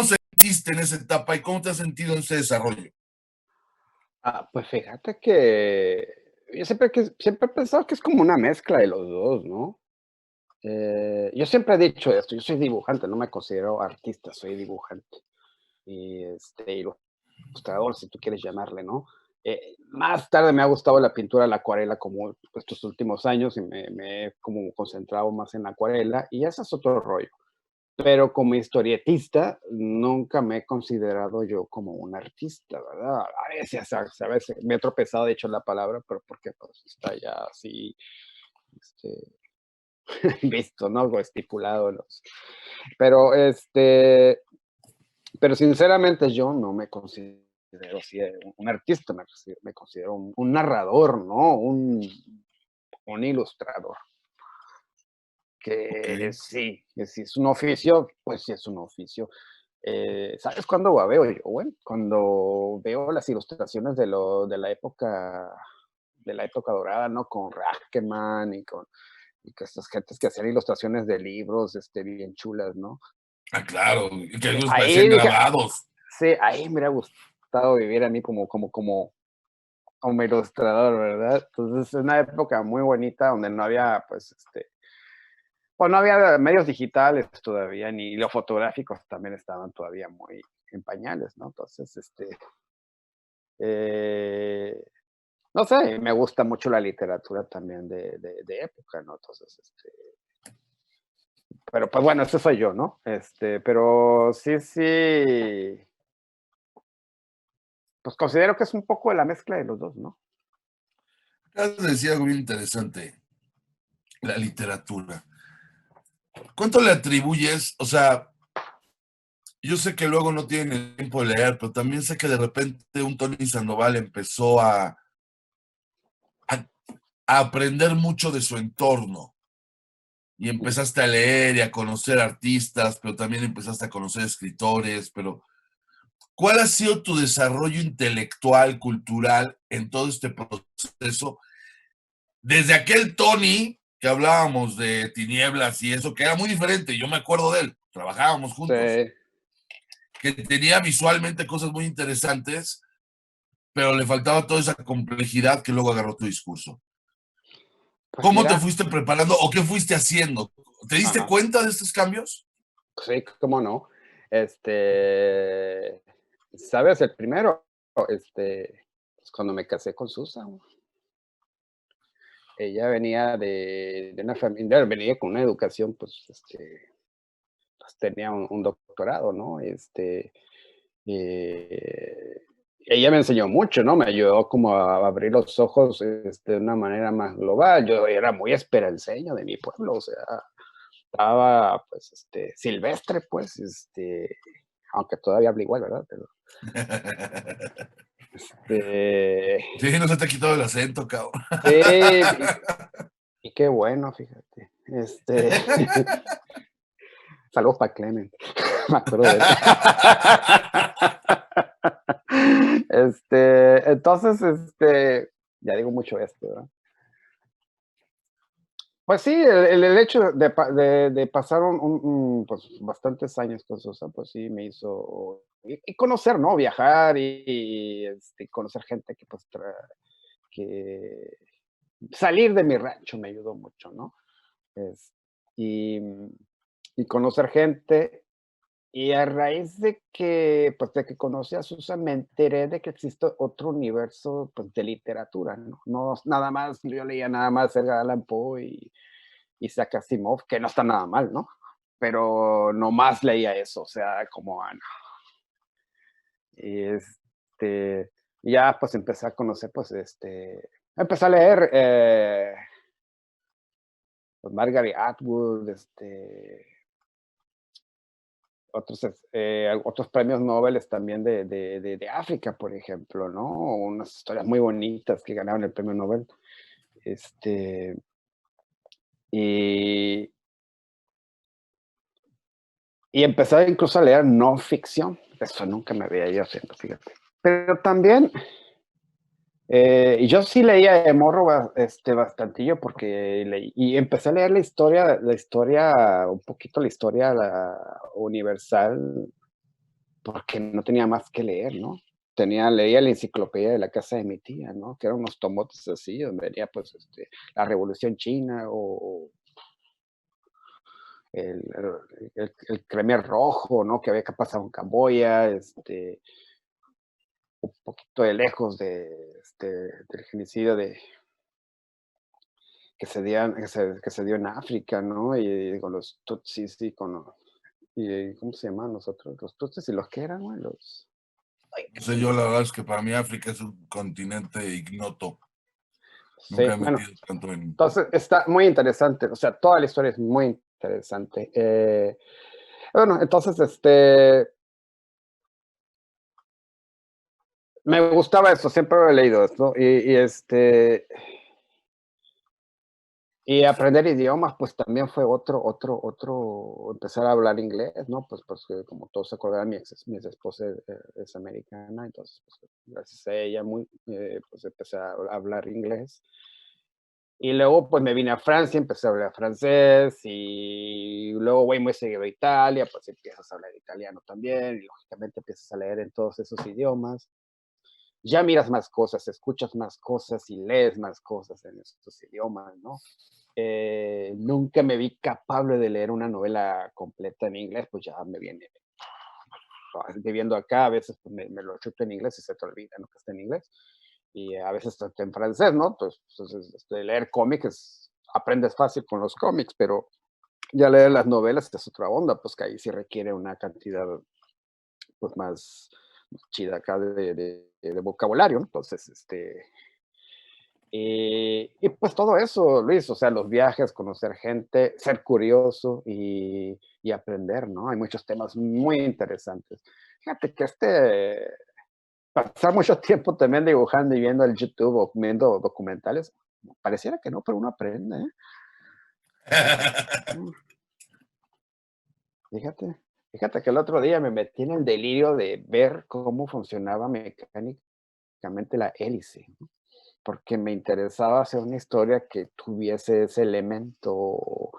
sentiste en esa etapa y cómo te has sentido en ese desarrollo? Pues fíjate que yo siempre he pensado que es como una mezcla de los dos, ¿no? Yo siempre he dicho esto, yo soy dibujante, no me considero artista, soy dibujante. Y ilustrador, si tú quieres llamarle, ¿no? Más tarde me ha gustado la pintura, la acuarela, como estos últimos años, y me he como concentrado más en la acuarela, y ese es otro rollo. Pero como historietista, nunca me he considerado yo como un artista, ¿verdad? A veces me he tropezado, de hecho, la palabra, pero porque pues, está ya así este, visto, ¿no? O estipulado. Pero, pero sinceramente yo no me considero así un artista, me considero un narrador, ¿no? Un ilustrador. Ok. Que si es un oficio, pues sí es un oficio. ¿Sabes cuándo veo yo, güey? Cuando veo las ilustraciones de la época dorada, ¿no? Con Rackman y que estas gentes que hacían ilustraciones de libros, bien chulas, ¿no? Ah, claro, que algunos Ahí parecían dije, grabados. sí, ahí me hubiera gustado vivir a mí como ilustrador, ¿verdad? Entonces es una época muy bonita donde no había, pues no había medios digitales todavía, ni los fotográficos también estaban todavía muy en pañales, ¿no? Entonces, eh, no sé, me gusta mucho la literatura también de época, ¿no? Entonces, pero pues bueno, ese soy yo, ¿no? Pero sí, pues considero que es un poco de la mezcla de los dos, ¿no? Acabas de decir algo bien interesante, la literatura. ¿Cuánto le atribuyes? O sea, yo sé que luego no tienen el tiempo de leer, pero también sé que de repente un Tony Sandoval empezó a, a aprender mucho de su entorno y empezaste a leer y a conocer artistas, pero también empezaste a conocer escritores, pero ¿cuál ha sido tu desarrollo intelectual, cultural en todo este proceso? Desde aquel Tony que hablábamos de tinieblas y eso, que era muy diferente, yo me acuerdo de él, trabajábamos Sí, juntos, que tenía visualmente cosas muy interesantes, pero le faltaba toda esa complejidad que luego agarró tu discurso. pues ¿Cómo te mira, fuiste preparando o qué fuiste haciendo? ¿Te diste ajá, cuenta de estos cambios? sí, cómo no. ¿Sabes? El primero, pues cuando me casé con Susan. Ella venía de una familia, venía con una educación, pues tenía un doctorado, ¿no? Eh, ella me enseñó mucho, ¿no? Me ayudó como a abrir los ojos, de una manera más global. Yo era muy esperanceño de mi pueblo, o sea, estaba, pues, silvestre, pues, aunque todavía hablo igual, ¿verdad? Sí, no se te ha quitado el acento, cabrón. Sí, y qué bueno, fíjate. Saludos para Clement, me acuerdo de él. Entonces, ya digo mucho esto, ¿verdad? Pues sí, el hecho de pasar pues, bastantes años con Sosa, pues sí me hizo y conocer, ¿no? Viajar y conocer gente que pues que salir de mi rancho me ayudó mucho, ¿no? Es- y, y conocer gente. Y a raíz pues, de que conocí a Susan, me enteré de que existe otro universo, pues, de literatura, ¿no? No nada más, yo leía nada más Edgar Allan Poe y Isaac Asimov, que no está nada mal, ¿no? Pero no más leía eso, o sea, como Ana. Y ya pues empecé a conocer, pues, empecé a leer, pues, Margaret Atwood, otros premios Nobel también de África, por ejemplo, ¿no? Unas historias muy bonitas que ganaron el premio Nobel. Este, y, y empecé incluso a leer no ficción. Eso nunca me había ido haciendo, fíjate. Pero también, y yo sí leía de morro bastantillo porque y empecé a leer un poquito la historia universal porque no tenía más que leer, ¿no? Leía la enciclopedia de la casa de mi tía, ¿no? Que eran unos tomotes así, donde venía pues la Revolución China o el, el Khmer Rojo, ¿no? Que había que pasar en Camboya, un poquito de lejos del genocidio que se dio en África, ¿no? Y con los Tutsis ¿cómo se llaman nosotros? Los Tutsis y los que eran, güey, ay, No que sé, se me yo la olvidó. verdad es que para mí África es un continente ignoto. Sí, Nunca he bueno, metido tanto en... entonces está muy interesante, o sea, toda la historia es muy interesante. Bueno, entonces, me gustaba eso, siempre lo he leído esto, y aprender idiomas, pues también fue empezar a hablar inglés, ¿no? Pues como todos se acordarán, mi ex esposa es americana, entonces, pues, gracias a ella, pues empecé a hablar inglés. Y luego, pues me vine a Francia, empecé a hablar francés, y luego voy muy seguido a Italia, pues empiezas a hablar italiano también, y lógicamente empiezas a leer en todos esos idiomas. Ya miras más cosas, escuchas más cosas y lees más cosas en estos idiomas, ¿no? Nunca me vi capaz de leer una novela completa en inglés, pues ya me viene viviendo acá, a veces pues, me lo chuto en inglés y se te olvida, ¿no? Que está en inglés. Y a veces está en francés, ¿no? Pues, leer cómics, aprendes fácil con los cómics, pero ya leer las novelas es otra onda, pues que ahí sí requiere una cantidad pues más chida acá de vocabulario, ¿no? Entonces, y pues todo eso, Luis, o sea, los viajes, conocer gente, ser curioso y aprender, ¿no? Hay muchos temas muy interesantes. Fíjate que pasar mucho tiempo también dibujando y viendo el YouTube o viendo documentales, pareciera que no, pero uno aprende, ¿eh? Mm, Fíjate, fíjate que el otro día me metí en el delirio de ver cómo funcionaba mecánicamente la hélice, ¿no? Porque me interesaba hacer una historia que tuviese ese elemento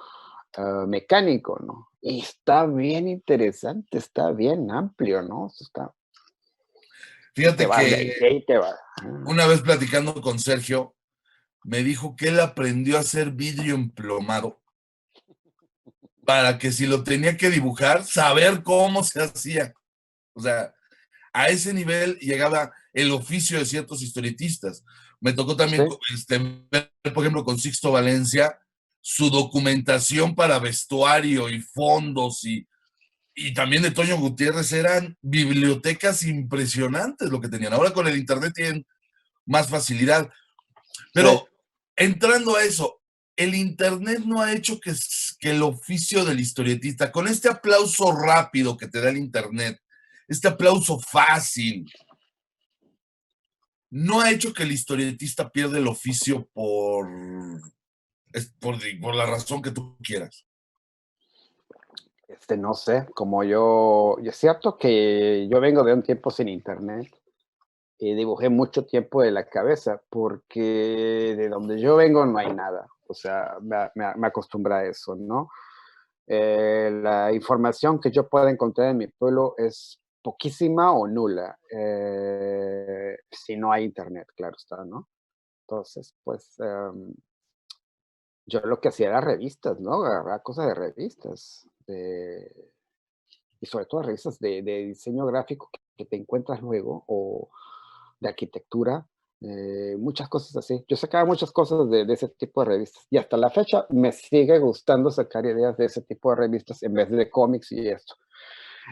mecánico, ¿no? Y está bien interesante, está bien amplio, ¿no? Y te Fíjate vas de que ahí, de ahí te vas. una vez platicando con Sergio, me dijo que él aprendió a hacer vidrio emplomado para que si lo tenía que dibujar, saber cómo se hacía. O sea, a ese nivel llegaba el oficio de ciertos historietistas. Me tocó también Sí, ver, por ejemplo, con Sixto Valencia, su documentación para vestuario y fondos y también de Toño Gutiérrez eran bibliotecas impresionantes lo que tenían. Ahora con el Internet tienen más facilidad. sí. Pero entrando a eso, el Internet no ha hecho que el oficio del historietista, con este aplauso rápido que te da el Internet, este aplauso fácil, no ha hecho que el historietista pierda el oficio por la razón que tú quieras. No sé, como yo, y es cierto que yo vengo de un tiempo sin internet y dibujé mucho tiempo de la cabeza porque de donde yo vengo no hay nada, o sea, me acostumbré a eso, ¿no? La información que yo pueda encontrar en mi pueblo es poquísima o nula, si no hay internet, claro está, ¿no? Entonces, pues yo lo que hacía era revistas, ¿no? Agarraba cosas de revistas, y sobre todo revistas de diseño gráfico que te encuentras luego, o de arquitectura, muchas cosas así. Yo sacaba muchas cosas de ese tipo de revistas y hasta la fecha me sigue gustando sacar ideas de ese tipo de revistas en vez de cómics y esto.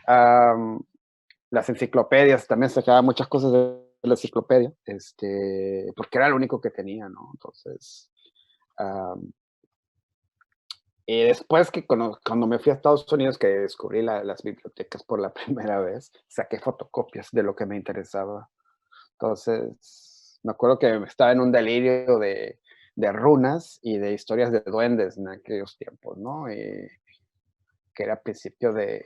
Am, las enciclopedias, también sacaba muchas cosas de la enciclopedia, porque era lo único que tenía, ¿no? Entonces, am, y después que cuando me fui a Estados Unidos, que descubrí las bibliotecas por la primera vez, saqué fotocopias de lo que me interesaba. Entonces, me acuerdo que estaba en un delirio de runas y de historias de duendes en aquellos tiempos, ¿no? Y que era a principios de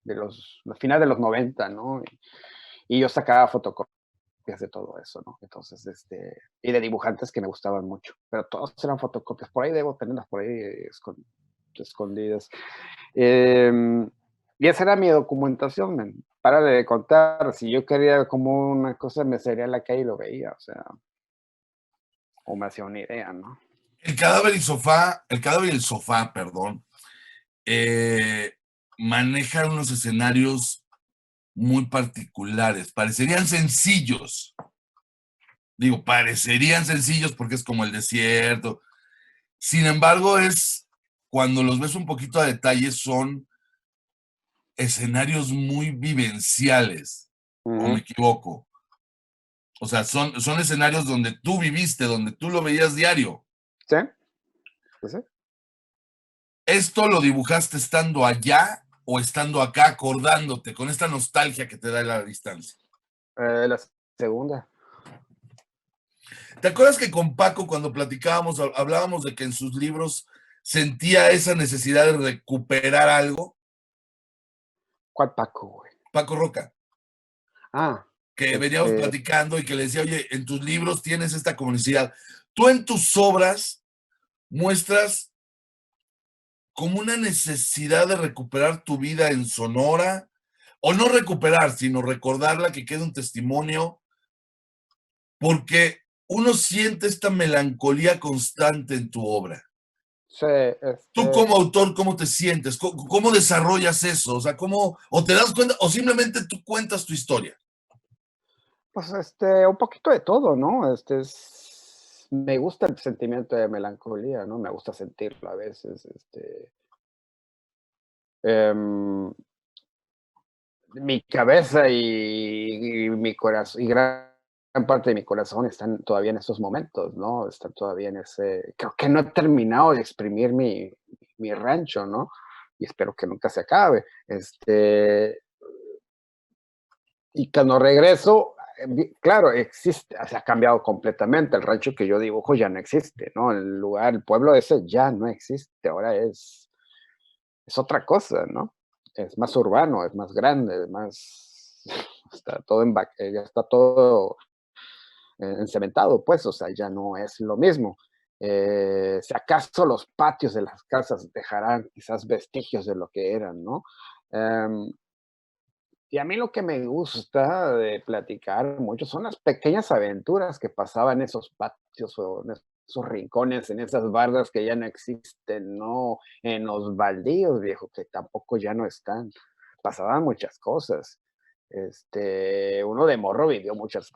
los finales de los 90, ¿no? Y yo sacaba fotocopias de todo eso, ¿no? Entonces, y de dibujantes que me gustaban mucho, pero todos eran fotocopias. Por ahí debo tenerlas por ahí escondidas. Em, y esa era mi documentación, men. Para de contar, si yo quería como una cosa, me salía a la calle y lo veía, o sea, o me hacía una idea, ¿no? El cadáver y el sofá, perdón, eh, manejan unos escenarios muy particulares. Parecerían sencillos. Digo, parecerían sencillos porque es como el desierto. Sin embargo, cuando los ves un poquito a detalle, son escenarios muy vivenciales, o me Ujú. equivoco. O sea, son escenarios donde tú viviste, donde tú lo veías diario. ¿Sí? ¿Sí? Sí. ¿Esto lo dibujaste estando allá o estando acá acordándote con esta nostalgia que te da la distancia? La segunda. ¿Te acuerdas que con Paco cuando platicábamos, hablábamos de que en sus libros sentía esa necesidad de recuperar algo? ¿Cuál Paco, güey? Paco Roca, Ah, que veníamos este, platicando y que le decía, oye, en tus libros tienes esta comunicidad. Tú en tus obras muestras como una necesidad de recuperar tu vida en Sonora, o no recuperar, sino recordarla, que quede un testimonio, porque uno siente esta melancolía constante en tu obra. sí, Tú como autor, ¿cómo te sientes? ¿Cómo desarrollas eso? O sea, o te das cuenta, o simplemente tú cuentas tu historia. pues, un poquito de todo, ¿no? Me gusta el sentimiento de melancolía, ¿no? Me gusta sentirlo a veces, em, mi cabeza y mi corazón, y gran parte de mi corazón están todavía en esos momentos, ¿no? Están todavía en creo que no he terminado de exprimir mi rancho, ¿no? Y espero que nunca se acabe. Y cuando regreso, claro, existe, se ha cambiado completamente. El rancho que yo dibujo ya no existe, ¿no? El lugar, el pueblo ese ya no existe. Ahora es otra cosa, ¿no? Es más urbano, es más grande, es más, está todo ya está todo encementado, pues, o sea, ya no es lo mismo. Si acaso los patios de las casas dejarán quizás vestigios de lo que eran, ¿no? Em, y a mí lo que me gusta de platicar mucho son las pequeñas aventuras que pasaban en esos patios o en esos rincones, en esas bardas que ya no existen, ¿no? En los baldíos, viejo, que tampoco ya no están. Pasaban muchas cosas. Uno de morro vivió muchas,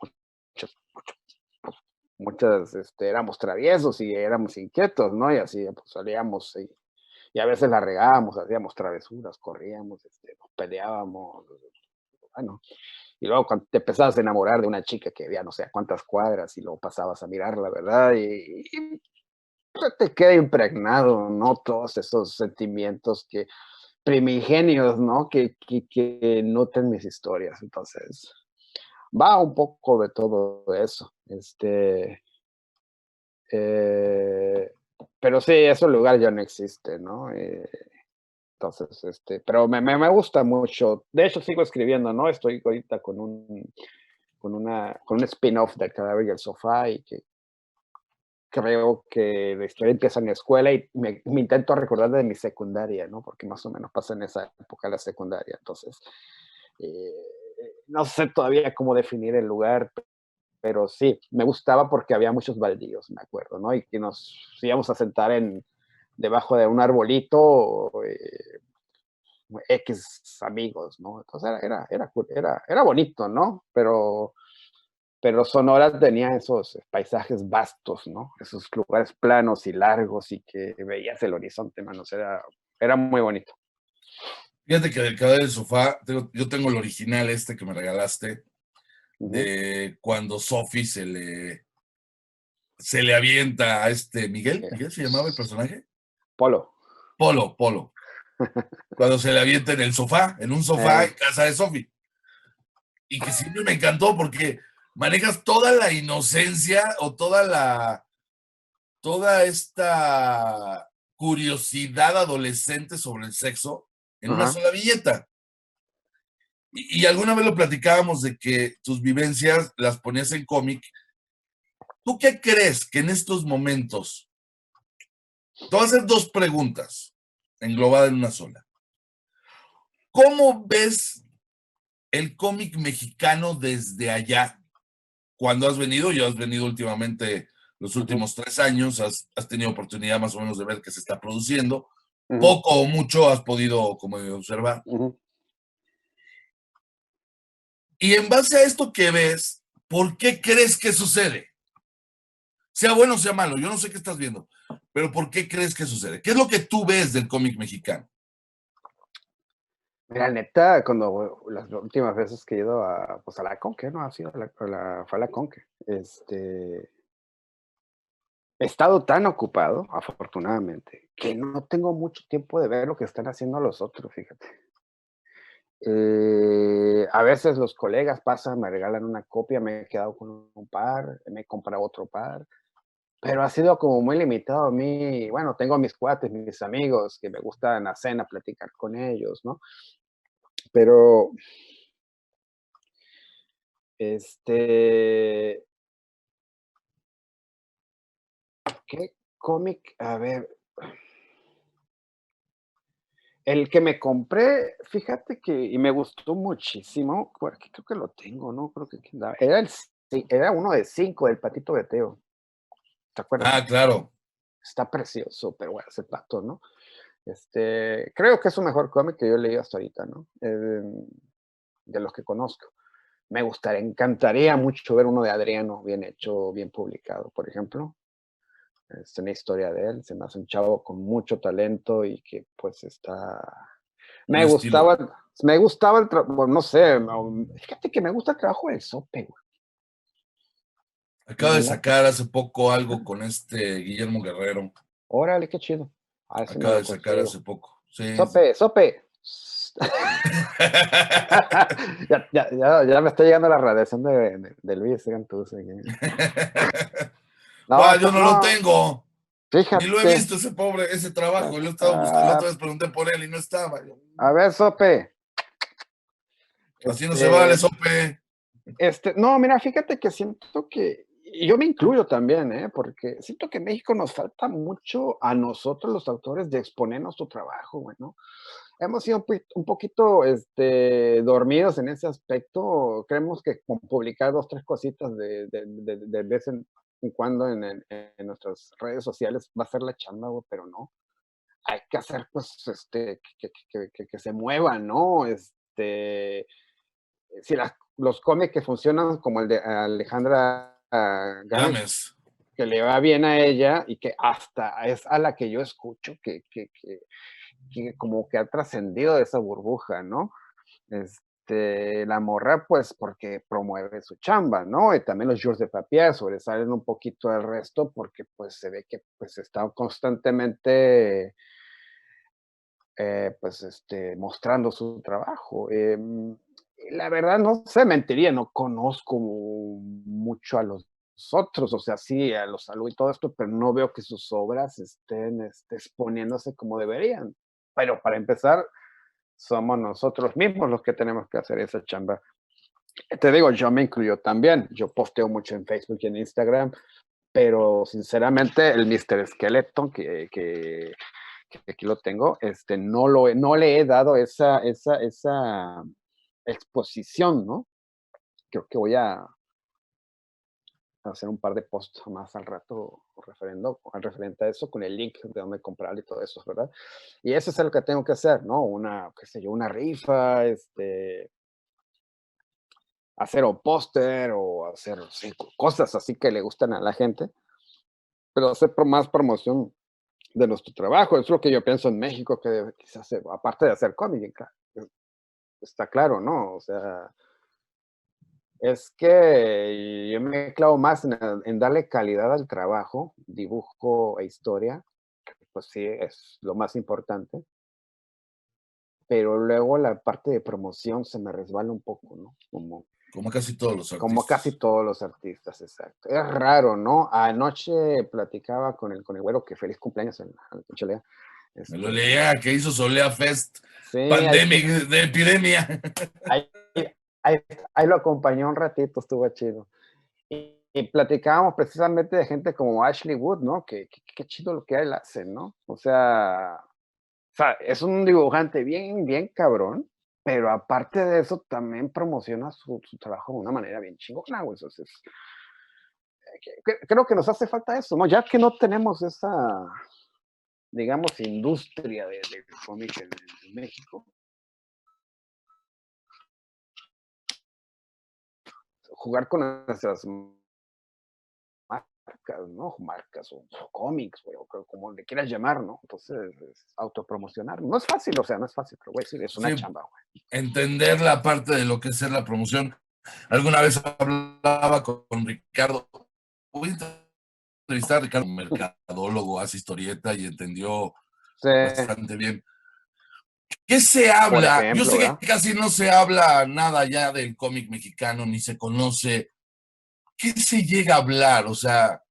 éramos traviesos y éramos inquietos, ¿no? Y así, pues salíamos y a veces la regábamos, hacíamos travesuras, corríamos, nos peleábamos, bueno, y luego cuando te empezabas a enamorar de una chica que había no sé a cuántas cuadras y luego pasabas a mirarla, ¿verdad? Y pues, te queda impregnado, ¿no? Todos esos sentimientos primigenios, ¿no? Que noten mis historias. Entonces, va un poco de todo eso. Eh, pero sí, ese lugar ya no existe, ¿no? Entonces, pero me gusta mucho. De hecho, sigo escribiendo, ¿no? Estoy ahorita con un spin-off de Cadáver y el Sofá y que creo que la historia empieza en la escuela y me intento recordar de mi secundaria, ¿no? Porque más o menos pasa en esa época la secundaria. Entonces, eh, no sé todavía cómo definir el lugar, pero sí, me gustaba porque había muchos baldíos, me acuerdo, ¿no? Y que nos íbamos a sentar debajo de un arbolito, X amigos, ¿no? Entonces era bonito, ¿no? Pero Sonora tenía esos paisajes vastos, ¿no? Esos lugares planos y largos y que veías el horizonte, mano. Era muy bonito. Fíjate que del cadáver del sofá, yo tengo el original este que me regalaste, Ujú. de cuando Sophie se le avienta a este Miguel. Eh, ¿Miguel se llamaba el personaje? Polo. Polo, Polo. Cuando se le avienta en un sofá Eh, en casa de Sophie. Y que siempre me encantó porque manejas toda la inocencia o toda esta curiosidad adolescente sobre el sexo en una ajá. sola viñeta. Y alguna vez lo platicábamos de que tus vivencias las ponías en cómic. ¿Tú qué crees que en estos momentos? Te voy a hacer dos preguntas englobadas en una sola. ¿Cómo ves el cómic mexicano desde allá? Cuando has venido, ya has venido últimamente los Ujú, últimos 3 años, has tenido oportunidad más o menos de ver que se está produciendo. ujú, Poco o mucho has podido como observar. ujú. Y en base a esto que ves, ¿por qué crees que sucede? Sea bueno o sea malo, yo no sé qué estás viendo, pero ¿por qué crees que sucede? ¿Qué es lo que tú ves del cómic mexicano? Mira, neta, cuando las últimas veces que he ido pues a la Conque, ¿no? Ha sido fue a la Conque. He estado tan ocupado, afortunadamente, que no tengo mucho tiempo de ver lo que están haciendo los otros, fíjate. A veces los colegas pasan, me regalan una copia, me he quedado con un par, me he comprado otro par, pero ha sido como muy limitado a mí. Bueno, tengo a mis cuates, mis amigos, que me gusta en la cena platicar con ellos, ¿no? Pero, este, ¿qué cómic? A ver, el que me compré, fíjate que y me gustó muchísimo, por aquí creo que lo tengo, ¿no? Creo que aquí andaba, era uno de 5 del Patito Beteo, ¿te Ah, acuerdas? claro. Está precioso, pero bueno, ese pato, ¿no? Creo que es su mejor cómic que yo he leído hasta ahorita, ¿no? De los que conozco. Encantaría mucho ver uno de Adriano bien hecho, bien publicado, por ejemplo. Es una historia de él, se me hace un chavo con mucho talento y que pues Un me estilo. gustaba, me gustaba bueno, no sé, fíjate que me gusta el trabajo del Sope, güey. Acaba Me de late. sacar hace poco algo con este Guillermo Guerrero. Órale, qué chido. A ver si me Acaba lo de sacar consigo. hace poco. Sí, sí. Sope, Sope. Ya me está llegando la radiación de Luis Gantuz. No, ¿Cuál? Yo no lo no, tengo. Ni lo he fíjate. visto ese pobre, ese trabajo. Lo he estado buscando. La otra vez pregunté por él y no estaba. A ver, Sope. Así no se vale, Este, sope. no, mira, fíjate que siento y yo me incluyo también, porque siento que en México nos falta mucho a nosotros los autores de exponer nuestro trabajo, güey, ¿no? Hemos sido un poquito dormidos en ese aspecto. Creemos que con publicar dos, tres cositas de vez en cuando en nuestras redes sociales va a ser la chamba, güey, pero no. Hay que hacer, pues, que se muevan, ¿no? Si los cómics que funcionan como el de Alejandra Gámez, Gámez. que le va bien a ella y que hasta es a la que yo escucho que como que ha trascendido de esa burbuja, ¿no? La morra, pues, porque promueve su chamba, ¿no? Y también los jours de papier sobresalen un poquito del resto porque, pues, se ve que, pues, está constantemente, pues, mostrando su trabajo. La verdad no sé, mentiría, no conozco mucho a los otros, o sea, sí, a los saludo y todo esto, pero no veo que sus obras estén exponiéndose como deberían. Pero para empezar, somos nosotros mismos los que tenemos que hacer esa chamba. Te digo, yo me incluyo también. Yo posteo mucho en Facebook y en Instagram, pero sinceramente el Mr. Skeleton, que aquí lo tengo, no le he dado esa exposición, ¿no? Creo que voy a hacer un par de posts más al rato referente a eso, con el link de dónde comprar y todo eso, ¿verdad? Y eso es lo que tengo que hacer, ¿no? Qué sé yo, una rifa, hacer un póster o hacer sí, cosas así que le gustan a la gente, pero hacer más promoción de nuestro trabajo. Es lo que yo pienso en México, que quizás, aparte de hacer cómic, está claro, ¿no? O sea, es que yo me clavo más en darle calidad al trabajo, dibujo e historia, pues sí, es lo más importante, pero luego la parte de promoción se me resbala un poco, ¿no? Como casi todos los Como casi artistas. todos los artistas, exacto. Es raro, ¿no? Anoche platicaba con el güero que feliz cumpleaños al pinche Lea. Me lo Este, leía que hizo Solea Fest, sí, pandemic, de epidemia. ahí, ahí, ahí lo acompañó un ratito, estuvo chido. Y platicábamos precisamente de gente como Ashley Wood, ¿no? Que chido lo que él hace, ¿no? O sea, es un dibujante bien, bien cabrón, pero aparte de eso también promociona su trabajo de una manera bien chingona, güey. Entonces, creo que nos hace falta eso, ¿no? Ya que no tenemos esa, digamos, industria del cómic en México, jugar con nuestras marcas, ¿no? Marcas o cómics, güey, o como le quieras llamar, ¿no? Entonces, autopromocionar. No es fácil, o sea, no es fácil, pero voy a decir, es una Sí, chamba, güey. entender la parte de lo que es ser la promoción. Alguna vez hablaba con Ricardo, voy a entrevistar a Ricardo, un mercadólogo, hace historieta y entendió Sí, bastante bien. ¿Qué se por habla? Yo ejemplo, sé que ¿verdad? casi no se habla nada ya del cómic mexicano, ni se conoce. ¿Qué se llega a hablar? O sea,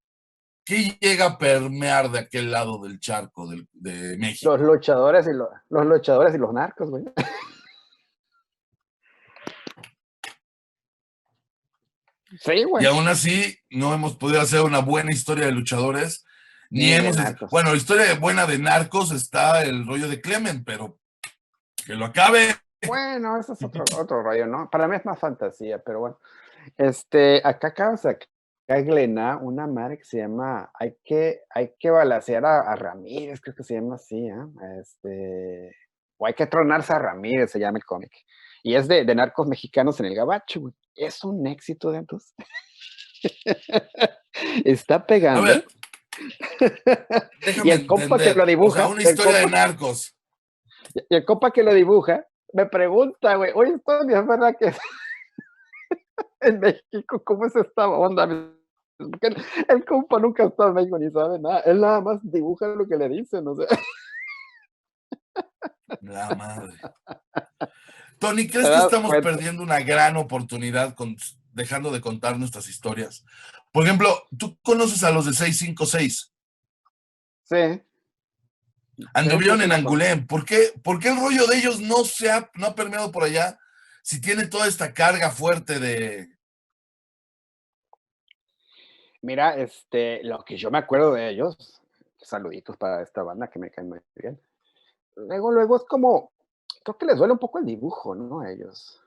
¿qué llega a permear de aquel lado del charco de Los México? luchadores los luchadores y los narcos, güey. Sí, Y güey. aún así, no hemos podido hacer una buena historia de luchadores, ni Ni de hemos, narcos. bueno, la historia buena de narcos está el rollo de Clement, pero que lo acabe. Bueno, ese es otro rollo, ¿no? Para mí es más fantasía, pero bueno. Acá acabo de sacar Glenna, una madre que se llama Hay que balacear a Ramírez, creo que se llama así, ¿eh? O hay que tronarse a Ramírez, se llama el cómic. Y es de narcos mexicanos en el Gabacho, güey. Es un éxito de entonces. Está A pegando. ver, Y déjame el compa que entender, lo o sea, dibuja, una historia de narcos. y el compa que lo dibuja, me pregunta, güey, oye, Tony, ¿es verdad que en México cómo es esta onda? Porque el compa nunca ha estado en México ni sabe nada. Él nada más dibuja lo que le dicen, o sea. La madre. Tony, ¿Te ¿crees que das estamos cuenta? perdiendo una gran oportunidad dejando de contar nuestras historias? Por ejemplo, tú conoces a los de 656. Sí, sí, sí, Anduvieron sí en lo conozco. Angoulême. ¿Por qué el rollo de ellos no ha permeado por allá? Si tiene toda esta carga fuerte de. Mira, lo que yo me acuerdo de ellos, saluditos para esta banda que me cae muy bien. Luego es como, creo que les duele un poco el dibujo, ¿no? A ellos.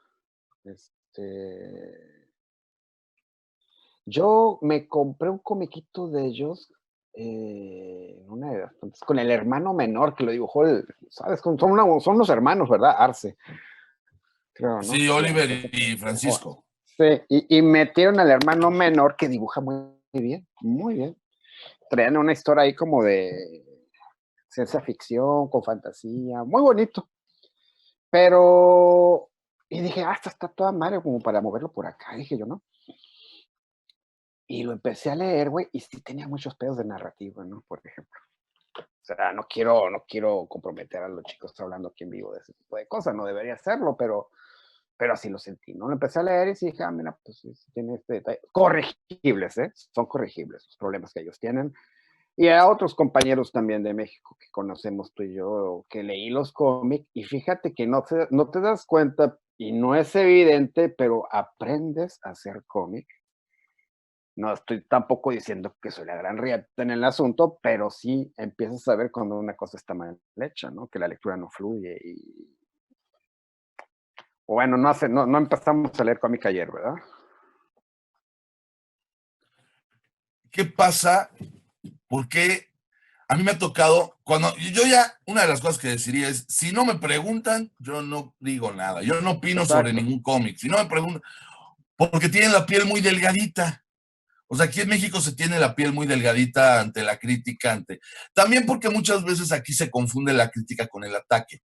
Este, yo me compré un comiquito de ellos en una edad, con el hermano menor que lo dibujó ¿sabes? Son los hermanos, ¿verdad? Arce, creo, ¿no? Sí, Sí, Oliver Arce. y Francisco. Sí, y metieron al hermano menor que dibuja muy bien, muy bien. Traían una historia ahí como de ciencia ficción, con fantasía, muy bonito. Pero, y dije, esta está toda madre como para moverlo por acá, dije yo, ¿no? Y lo empecé a leer, güey, y sí tenía muchos pedos de narrativa, ¿no? Por ejemplo. O sea, no quiero comprometer a los chicos hablando aquí en vivo de ese tipo de cosas, no debería hacerlo, pero pero así lo sentí, ¿no? Lo empecé a leer y sí dije, mira, pues sí, sí tiene este detalle. Corregibles, ¿eh? Son corregibles los problemas que ellos tienen. Y a otros compañeros también de México que conocemos tú y yo, que leí los cómics, y fíjate que no te das cuenta y no es evidente, pero aprendes a hacer cómic. No estoy tampoco diciendo que soy la gran riata en el asunto, pero sí empiezas a ver cuando una cosa está mal hecha, ¿no? Que la lectura no fluye y, o bueno, no empezamos a leer cómic ayer, ¿verdad? ¿Qué pasa? Porque a mí me ha tocado, cuando yo ya, una de las cosas que deciría es, si no me preguntan, yo no digo nada, yo no opino sobre Exacto. ningún cómic, si no me preguntan, porque tienen la piel muy delgadita. O sea, aquí en México se tiene la piel muy delgadita ante la crítica, también porque muchas veces aquí se confunde la crítica con el ataque.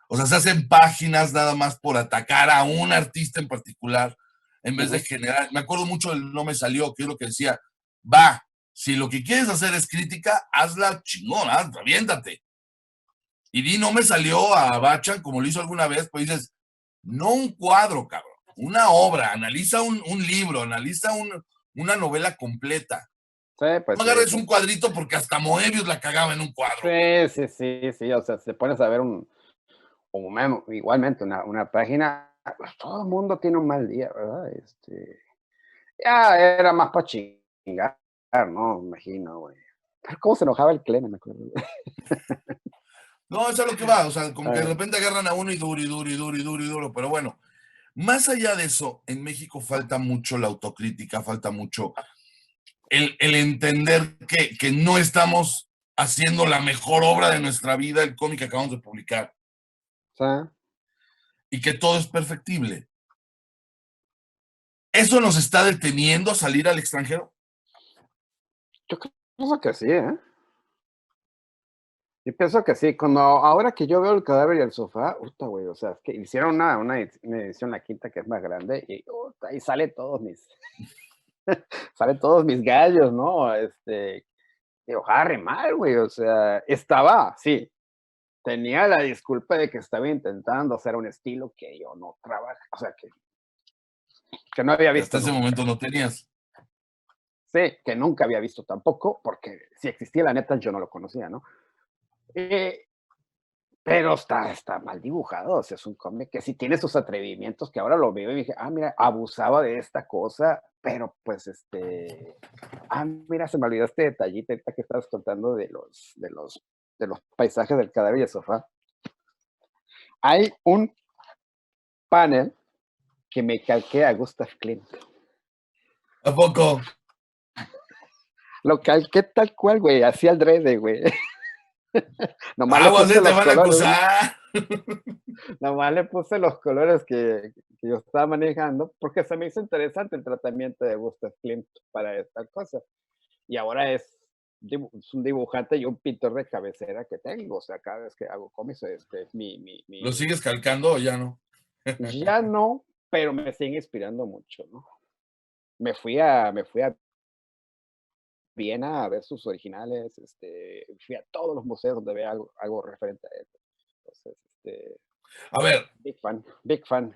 O sea, se hacen páginas nada más por atacar a un artista en particular, en vez de Ujú. generar. Me acuerdo mucho del No Me Salió, que es lo que decía, va, si lo que quieres hacer es crítica, hazla chingón, aviéntate. Y di No Me Salió a Bachan, como lo hizo alguna vez, pues dices, no un cuadro, cabrón, una obra, analiza un libro, analiza una novela completa. Sí, No pues sí. agarres un cuadrito porque hasta Moebius la cagaba en un cuadro. Sí, sí, sí, sí, o sea, se pones a ver igualmente una página, pues todo el mundo tiene un mal día, ¿verdad? Ya era más para chingar, ¿no? Me imagino, güey. Pero cómo se enojaba el Cleme, me acuerdo. No, es a lo que va, o sea, como que de Ah, repente agarran a uno y duro y duro y duro y duro y duro, pero bueno, más allá de eso, en México falta mucho la autocrítica, falta mucho el entender que no estamos haciendo la mejor obra de nuestra vida, el cómic que acabamos de publicar, o sea, y que todo es perfectible. ¿Eso nos está deteniendo a salir al extranjero? yo pienso que sí, ¿eh? Yo pienso que sí. Ahora que yo veo el cadáver y el sofá, puta, güey, o sea, es que hicieron una edición, la quinta, que es más grande, y puta, ahí salen todos mis gallos, ¿no? Dibujaba re mal, güey, o sea, sí, tenía la disculpa de que estaba intentando hacer un estilo que yo no trabajo, o sea, que no había Que hasta visto ese nunca. momento no tenías. Sí, que nunca había visto tampoco, porque si existía la neta yo no lo conocía, ¿no? Eh, pero está mal dibujado, o sea, es un cómic que sí tiene sus atrevimientos, que ahora lo veo y dije, mira, abusaba de esta cosa, pero pues mira, se me olvidó este detallito ahorita que estabas contando de los paisajes del cadáver y el sofá. Hay un panel que me calqué a Gustav Klimt. ¿A poco? Lo calqué tal cual, güey, así al drede, güey. Nomás le Aguas, puse te los van a colores, acusar. nomás le puse los colores que yo estaba manejando, porque se me hizo interesante el tratamiento de Gustav Klimt para esta cosa. Y ahora es un dibujante y un pintor de cabecera que tengo. O sea, cada vez que hago cómics, es ¿Lo sigues calcando o ya no? ya no, pero me sigue inspirando mucho, ¿no? Me fui a Viena a ver sus originales, fui a todos los museos donde vea algo referente a él. Entonces, A ver, big fan, big fan.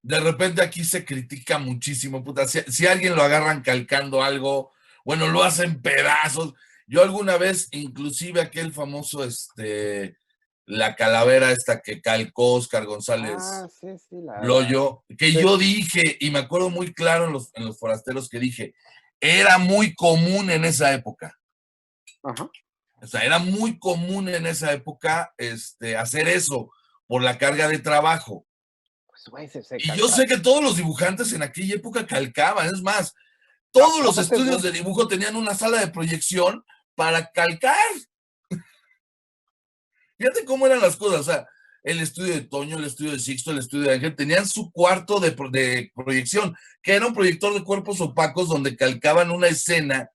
de repente aquí se critica muchísimo, puta. Si alguien lo agarran calcando algo, bueno, lo hacen pedazos. Yo alguna vez, inclusive aquel famoso, la calavera esta que calcó Oscar González Sí, sí, Loyo, que sí, yo dije, y me acuerdo muy claro en los forasteros que dije, era muy común en esa época. ajá. O sea, era muy común en esa época hacer eso por la carga de trabajo. Pues, güey, se Y yo calca. sé que todos los dibujantes en aquella época calcaban, es más, todos los Aparte, estudios güey, de dibujo tenían una sala de proyección para calcar. Fíjate cómo eran las cosas, o sea, el estudio de Toño, el estudio de Sixto, el estudio de Ángel, tenían su cuarto de proyección, que era un proyector de cuerpos opacos donde calcaban una escena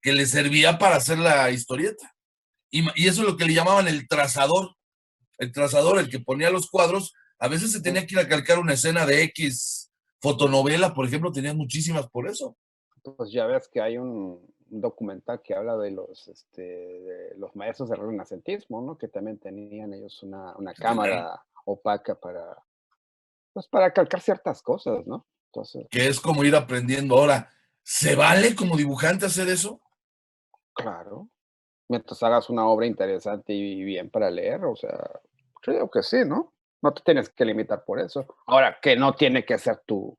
que les servía para hacer la historieta. Y eso es lo que le llamaban el trazador, el que ponía los cuadros, a veces se tenía que ir a calcar una escena de X fotonovela, por ejemplo, tenían muchísimas por eso. pues ya ves que hay un documental que habla de los maestros del renacentismo, ¿no? Que también tenían ellos una Que tenían, cámara opaca para Pues para calcar ciertas cosas, ¿no? Entonces, que es como ir aprendiendo. Ahora, ¿se vale como dibujante hacer eso? claro, mientras hagas una obra interesante y bien para leer, o sea, yo digo que sí, ¿no? No te tienes que limitar por eso. Ahora, que no tiene que ser tu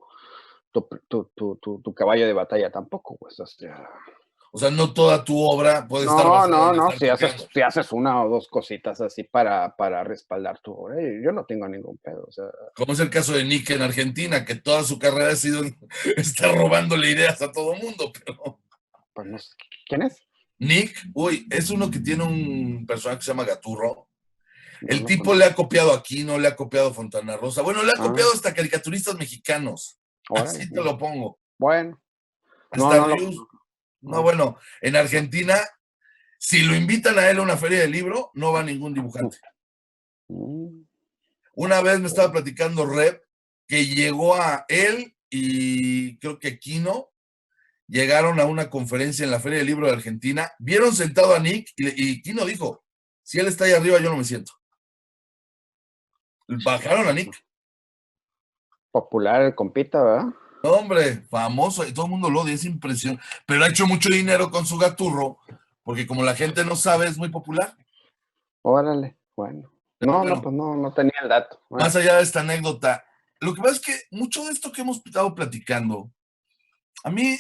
caballo de batalla tampoco, pues, o sea, O sea, no toda tu obra puede estar no, basada no, en no, estar si copiando. haces una o dos cositas así para respaldar tu obra, yo no tengo ningún pedo, o sea, Como es el caso de Nick en Argentina, que toda su carrera ha sido está robándole ideas a todo mundo, pero pues no sé, ¿quién es? Nick, uy, es uno que tiene un personaje que se llama Gaturro. No El lo tipo le conozco. ha copiado a Aquino, le ha copiado a Fontana Rosa. Bueno, le ha Ah, copiado hasta caricaturistas mexicanos. órale, Así te no. lo pongo. Bueno, no, Hasta no lo Rius. conozco. No, No, bueno, en no. Argentina, si lo invitan a él a una feria de libro, no va ningún dibujante. Mm, Una vez me estaba bueno. platicando Rep que llegó a él y creo que Kino llegaron a una conferencia en la Feria del Libro de Argentina, vieron sentado a Nick y Kino dijo, si él está ahí arriba yo no me siento. Bajaron a Pues no. Nick. Popular el compita, ¿verdad? No, hombre, famoso, y todo el mundo lo odia, es impresión. Pero ha hecho mucho dinero con su gaturro, porque como la gente no sabe, es muy popular. Órale, bueno. Pero No, no, bueno, pues no, no tenía el dato. Bueno. más allá de esta anécdota, lo que pasa es que mucho de esto que hemos estado platicando, a mí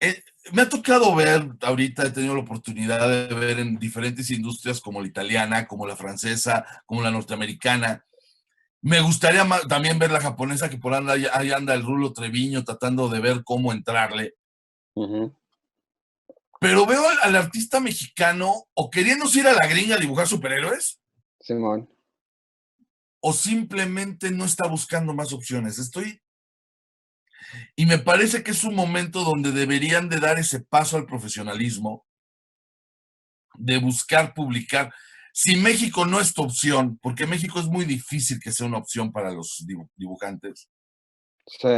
eh, me ha tocado ver, ahorita he tenido la oportunidad de ver en diferentes industrias como la italiana, como la francesa, como la norteamericana. Me gustaría también ver la japonesa, que por ahí anda el Rulo Treviño tratando de ver cómo entrarle. Ujú, Pero veo al artista mexicano o queriéndose ir a la gringa a dibujar superhéroes Simón. o simplemente no está buscando más opciones. Y me parece que es un momento donde deberían de dar ese paso al profesionalismo, de buscar publicar. Si México no es tu opción, porque México es muy difícil que sea una opción para los dibujantes. Sí.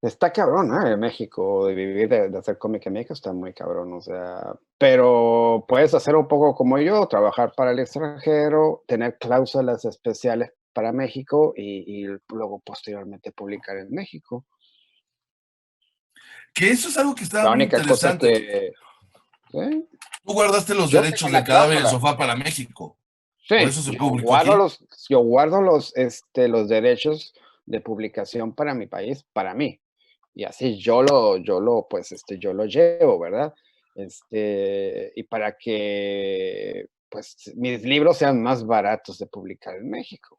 Está cabrón, ¿eh? México, de vivir de hacer cómic en México está muy cabrón, o sea, pero puedes hacer un poco como yo, trabajar para el extranjero, tener cláusulas especiales para México y luego posteriormente publicar en México. Que eso es algo que está La muy única cosa interesante. que, ¿sí? Tú guardaste los Yo tengo derechos del una cadáver y el cláusula. sofá para México. Por Sí, eso se publicó aquí. yo guardo los derechos de publicación para mi país, para mí. Y así pues, yo lo llevo, ¿verdad? Y para que, pues, mis libros sean más baratos de publicar en México.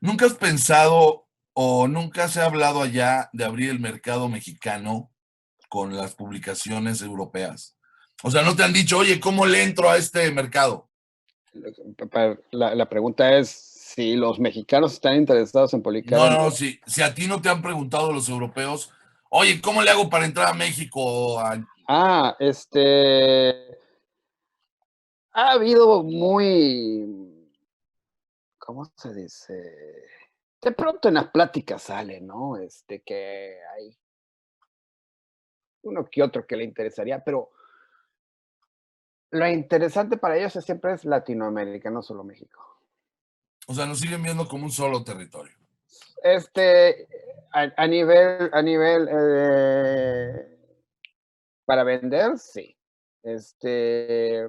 ¿Nunca has pensado o nunca se ha hablado allá de abrir el mercado mexicano con las publicaciones europeas? O sea, no te han dicho, oye, ¿cómo le entro a este mercado? La pregunta es si los mexicanos están interesados en publicar No, en... no, si a ti no te han preguntado los europeos, oye, ¿cómo le hago para entrar a México? Ah, ha habido muy, ¿cómo se dice? De pronto en las pláticas sale, ¿no? Que hay uno que otro que le interesaría, pero lo interesante para ellos siempre es Latinoamérica, no solo México. O sea, nos siguen viendo como un solo territorio. Este, a nivel para vender, sí. Este,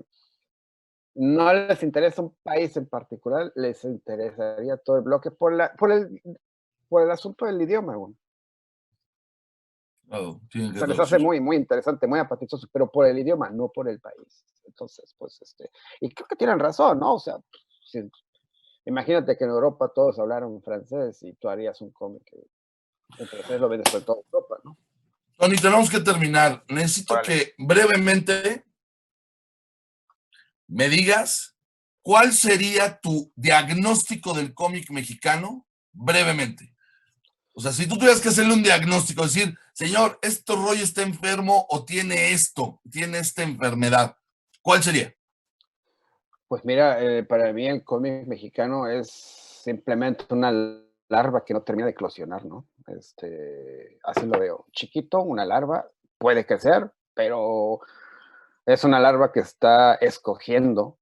no les interesa un país en particular, les interesaría todo el bloque por el asunto del idioma, güey. Claro, tienen que Se les hace traducir. muy, muy interesante, muy apetitoso, pero por el idioma, no por el país. Entonces, pues, y creo que tienen razón, ¿no? O sea, si, imagínate que en Europa todos hablaron francés y tú harías un cómic en francés, lo vendes por toda Europa, ¿no? Tony, tenemos que terminar. Necesito Órale. que brevemente me digas cuál sería tu diagnóstico del cómic mexicano, brevemente. O sea, si tú tuvieras que hacerle un diagnóstico, decir, señor, este rollo está enfermo o tiene esto, tiene esta enfermedad, ¿cuál sería? Pues mira, para mí el cómic mexicano es simplemente una larva que no termina de eclosionar, ¿no? Así lo veo. Chiquito, una larva, puede crecer, pero es una larva que está escogiendo,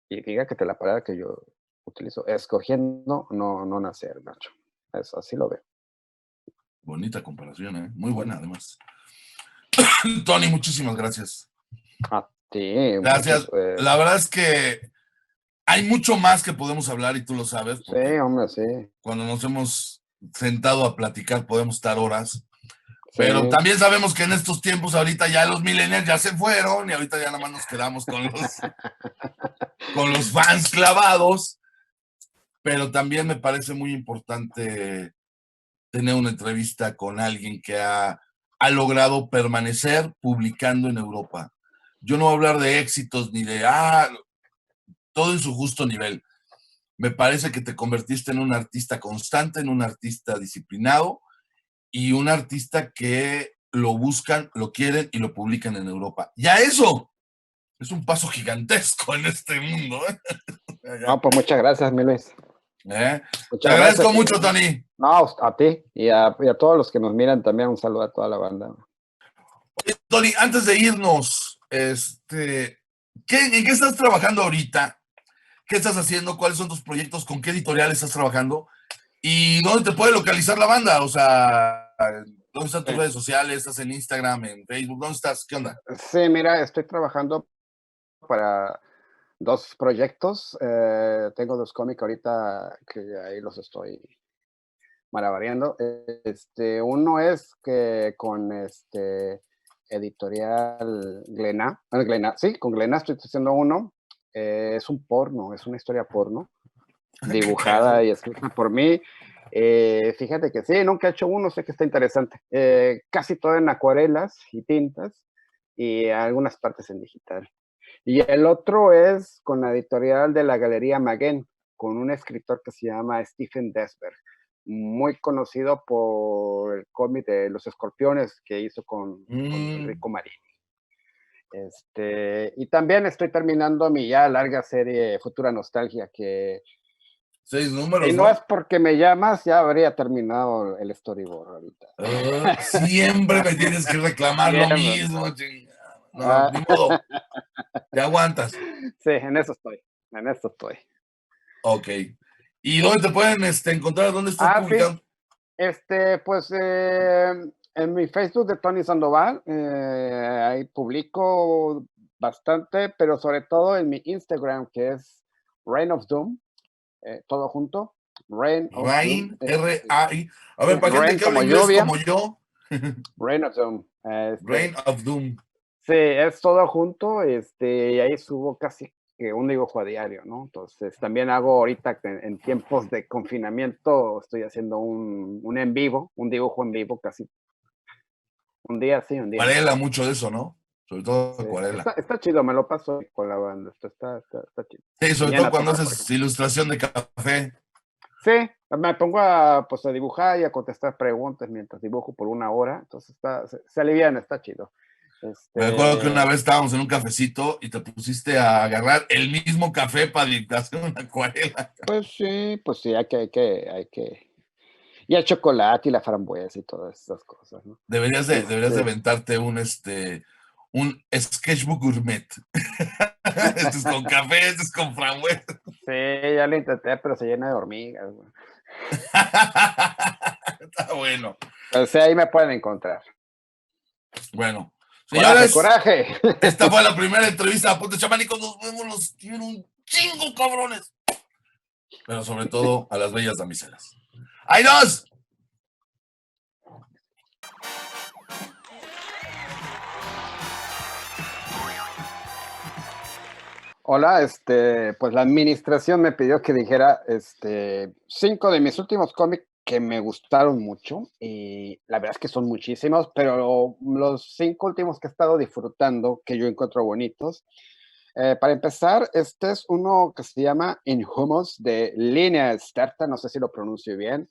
y diga que te la palabra que yo utilizo escogiendo no nacer, Nacho. Eso, así lo veo. Bonita comparación, ¿eh? Muy buena, además. Tony, muchísimas gracias. A ti, Gracias. La verdad es que hay mucho más que podemos hablar y tú lo sabes, sí, porque hombre, sí. cuando nos hemos sentado a platicar podemos estar horas. Sí. Pero también sabemos que en estos tiempos ahorita ya los millennials ya se fueron y ahorita ya nada más nos quedamos con los fans clavados. Pero también me parece muy importante tener una entrevista con alguien que ha logrado permanecer publicando en Europa. Yo no voy a hablar de éxitos ni de, todo en su justo nivel. Me parece que te convertiste en un artista constante, en un artista disciplinado y un artista que lo buscan, lo quieren y lo publican en Europa. Ya eso es un paso gigantesco en este mundo. No, pues muchas gracias, mi Luis. Te agradezco mucho, Tony. No, a ti y a todos los que nos miran también, un saludo a toda la banda. Tony, antes de irnos, ¿en qué estás trabajando ahorita? ¿Qué estás haciendo? ¿Cuáles son tus proyectos? ¿Con qué editorial estás trabajando? ¿Y dónde te puede localizar la banda? O sea, ¿dónde están tus redes sociales? ¿Estás en Instagram, en Facebook? ¿Dónde estás? ¿Qué onda? Sí, mira, estoy trabajando para 2 proyectos. Tengo 2 cómics ahorita que ahí los estoy malabareando. Uno es que con editorial Glénat, sí, con Glénat estoy haciendo uno. Es un porno, es una historia porno, dibujada y escrita por mí. Fíjate que sí, nunca he hecho uno, sé que está interesante. Casi todo en acuarelas y tintas y algunas partes en digital. Y el otro es con la editorial de la Galería Maguen, con un escritor que se llama Stephen Desberg, muy conocido por el cómic de Los Escorpiones que hizo con Enrico Marini. Y también estoy terminando mi ya larga serie Futura Nostalgia, que 6 números, si no es porque me llamas, ya habría terminado el storyboard ahorita. Siempre me tienes que reclamar lo mismo. No, ni modo. Te aguantas. Sí, en eso estoy. En eso estoy. Ok. ¿Y dónde te pueden encontrar? ¿Dónde estás publicando? Sí. Pues en mi Facebook de Tony Sandoval, ahí publico bastante, pero sobre todo en mi Instagram, que es Reign of Doom, todo junto. Reign of Doom. R-A-I. A ver, para gente Rain que habla como inglés lluvia. como yo. Reign of Doom. Reign of Doom. Sí, es todo junto, y ahí subo casi que un dibujo a diario, ¿no? Entonces, también hago ahorita en tiempos de confinamiento, estoy haciendo un en vivo, un dibujo en vivo casi. Un día sí, un día no. Acuarela, mucho de eso, ¿no? Sobre todo Sí. acuarela. Está chido, me lo paso con la banda, está chido. Sí, sobre Mañana todo cuando toca, haces ilustración de café. sí, me pongo pues, a dibujar y a contestar preguntas mientras dibujo por 1 hora, entonces se aliviana, está chido. Me acuerdo que una vez estábamos en un cafecito y te pusiste a agarrar el mismo café para hacer una acuarela. Pues sí, hay que. Y el chocolate y la frambuesa y todas esas cosas, ¿no? Deberías de aventarte un sketchbook gourmet. Este es con café, este es con frambuesa. Sí, ya lo intenté, pero se llena de hormigas, güey. Está bueno. O sea, ahí me pueden encontrar. Bueno, Coraje, señores, coraje. esta fue la primera entrevista a Apuntes Chamánicos. Nos vemos, los quiero un chingo, cabrones. Pero sobre todo a las bellas damiselas. ¡Ay, dos! Hola, pues la administración me pidió que dijera 5 de mis últimos cómics que me gustaron mucho, y la verdad es que son muchísimos, pero los 5 últimos que he estado disfrutando, que yo encuentro bonitos. Para empezar, este es uno que se llama Inhumus, de Línea Sterta, no sé si lo pronuncio bien.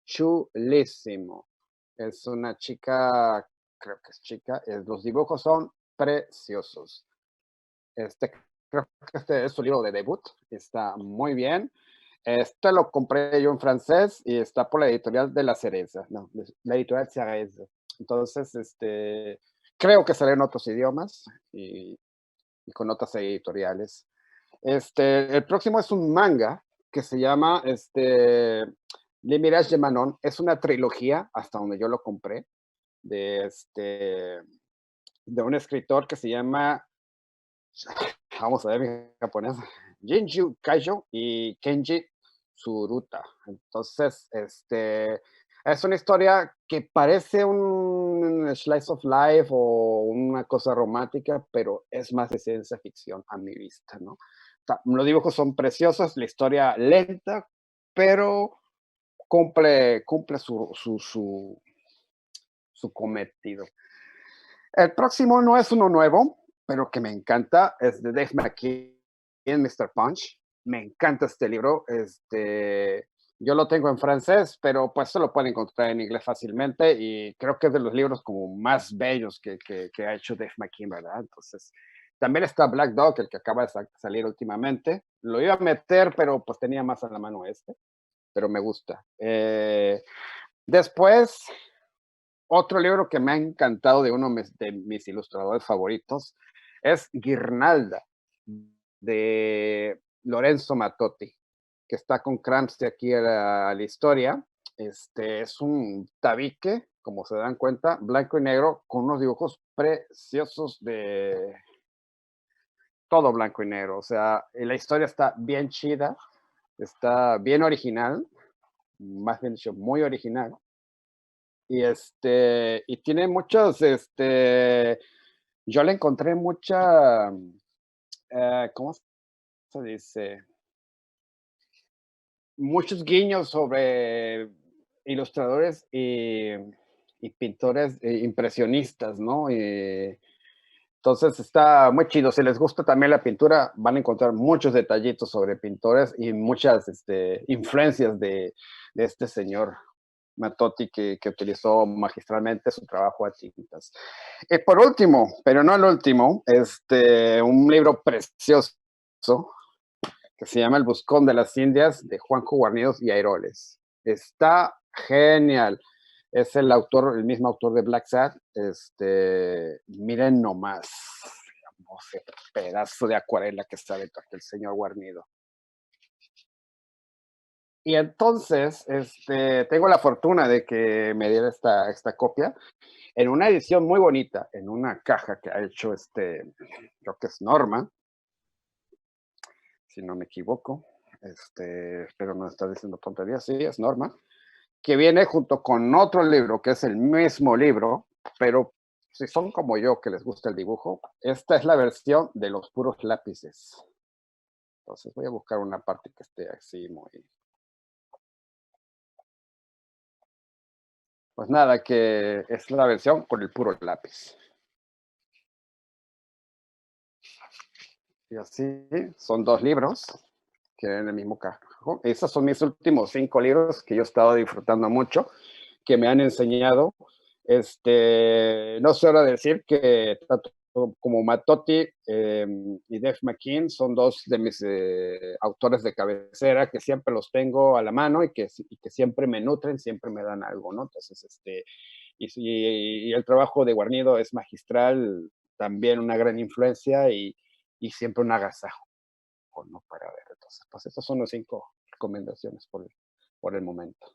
Chulísimo. Es una chica, creo que es chica, los dibujos son preciosos. Creo que este es su libro de debut, está muy bien. Este lo compré yo en francés y está por la editorial de La Cereza, no, la editorial Cereza. Entonces, creo que sale en otros idiomas y con otras editoriales. El próximo es un manga que se llama Le Mirage de Manon. Es una trilogía, hasta donde yo lo compré, de, de un escritor que se llama, vamos a ver en japonés, Jinju Kaijo y Kenji Tsuruta. Entonces, es una historia que parece un slice of life o una cosa romántica, pero es más de ciencia ficción a mi vista, ¿no? Los dibujos son preciosos, la historia lenta, pero cumple su cometido. El próximo no es uno nuevo, pero que me encanta, es de Dave McKean, Mr. Punch. Me encanta este libro. Yo lo tengo en francés, pero pues se lo pueden encontrar en inglés fácilmente y creo que es de los libros como más bellos que ha hecho Dave McKean, ¿verdad? Entonces, también está Black Dog, el que acaba de salir últimamente. Lo iba a meter, pero pues tenía más a la mano pero me gusta. Después, otro libro que me ha encantado de uno de mis ilustradores favoritos es Guirnalda, de Lorenzo Mattotti, que está con Cramps de aquí a la historia. Es un tabique, como se dan cuenta, blanco y negro, con unos dibujos preciosos de todo blanco y negro. O sea, la historia está bien chida, está bien original, más bien dicho, muy original. Y tiene muchos, yo le encontré mucha, ¿cómo se dice? Muchos guiños sobre ilustradores y pintores impresionistas, ¿no? Entonces está muy chido. Si les gusta también la pintura, van a encontrar muchos detallitos sobre pintores y muchas influencias de este señor Mattotti que utilizó magistralmente su trabajo a tintas. Y por último, pero no el último, un libro precioso que se llama El Buscón de las Indias, de Juanjo Guarnidos y Airoles. Está genial. Es el mismo autor de Black Sad. Miren nomás, ese pedazo de acuarela que está de el señor Guarnido. Y entonces, tengo la fortuna de que me diera esta copia en una edición muy bonita, en una caja que ha hecho creo que es Norma, si no me equivoco. Espero no estar diciendo tonterías, sí, es Norma, que viene junto con otro libro, que es el mismo libro, pero si son como yo, que les gusta el dibujo, esta es la versión de los puros lápices. Entonces voy a buscar una parte que esté así muy... Pues nada, que es la versión con el puro lápiz. Y así son dos libros que en el mismo cajón. Esos son mis últimos 5 libros que yo he estado disfrutando mucho, que me han enseñado. No sé ahora decir que tanto como Mattotti y Dave McKean son dos de mis autores de cabecera que siempre los tengo a la mano y que siempre me nutren, siempre me dan algo, ¿no? Entonces, y el trabajo de Guarnido es magistral, también una gran influencia y siempre un agasajo, ¿no? Para ver. Entonces, pues estas son las 5 recomendaciones por el momento.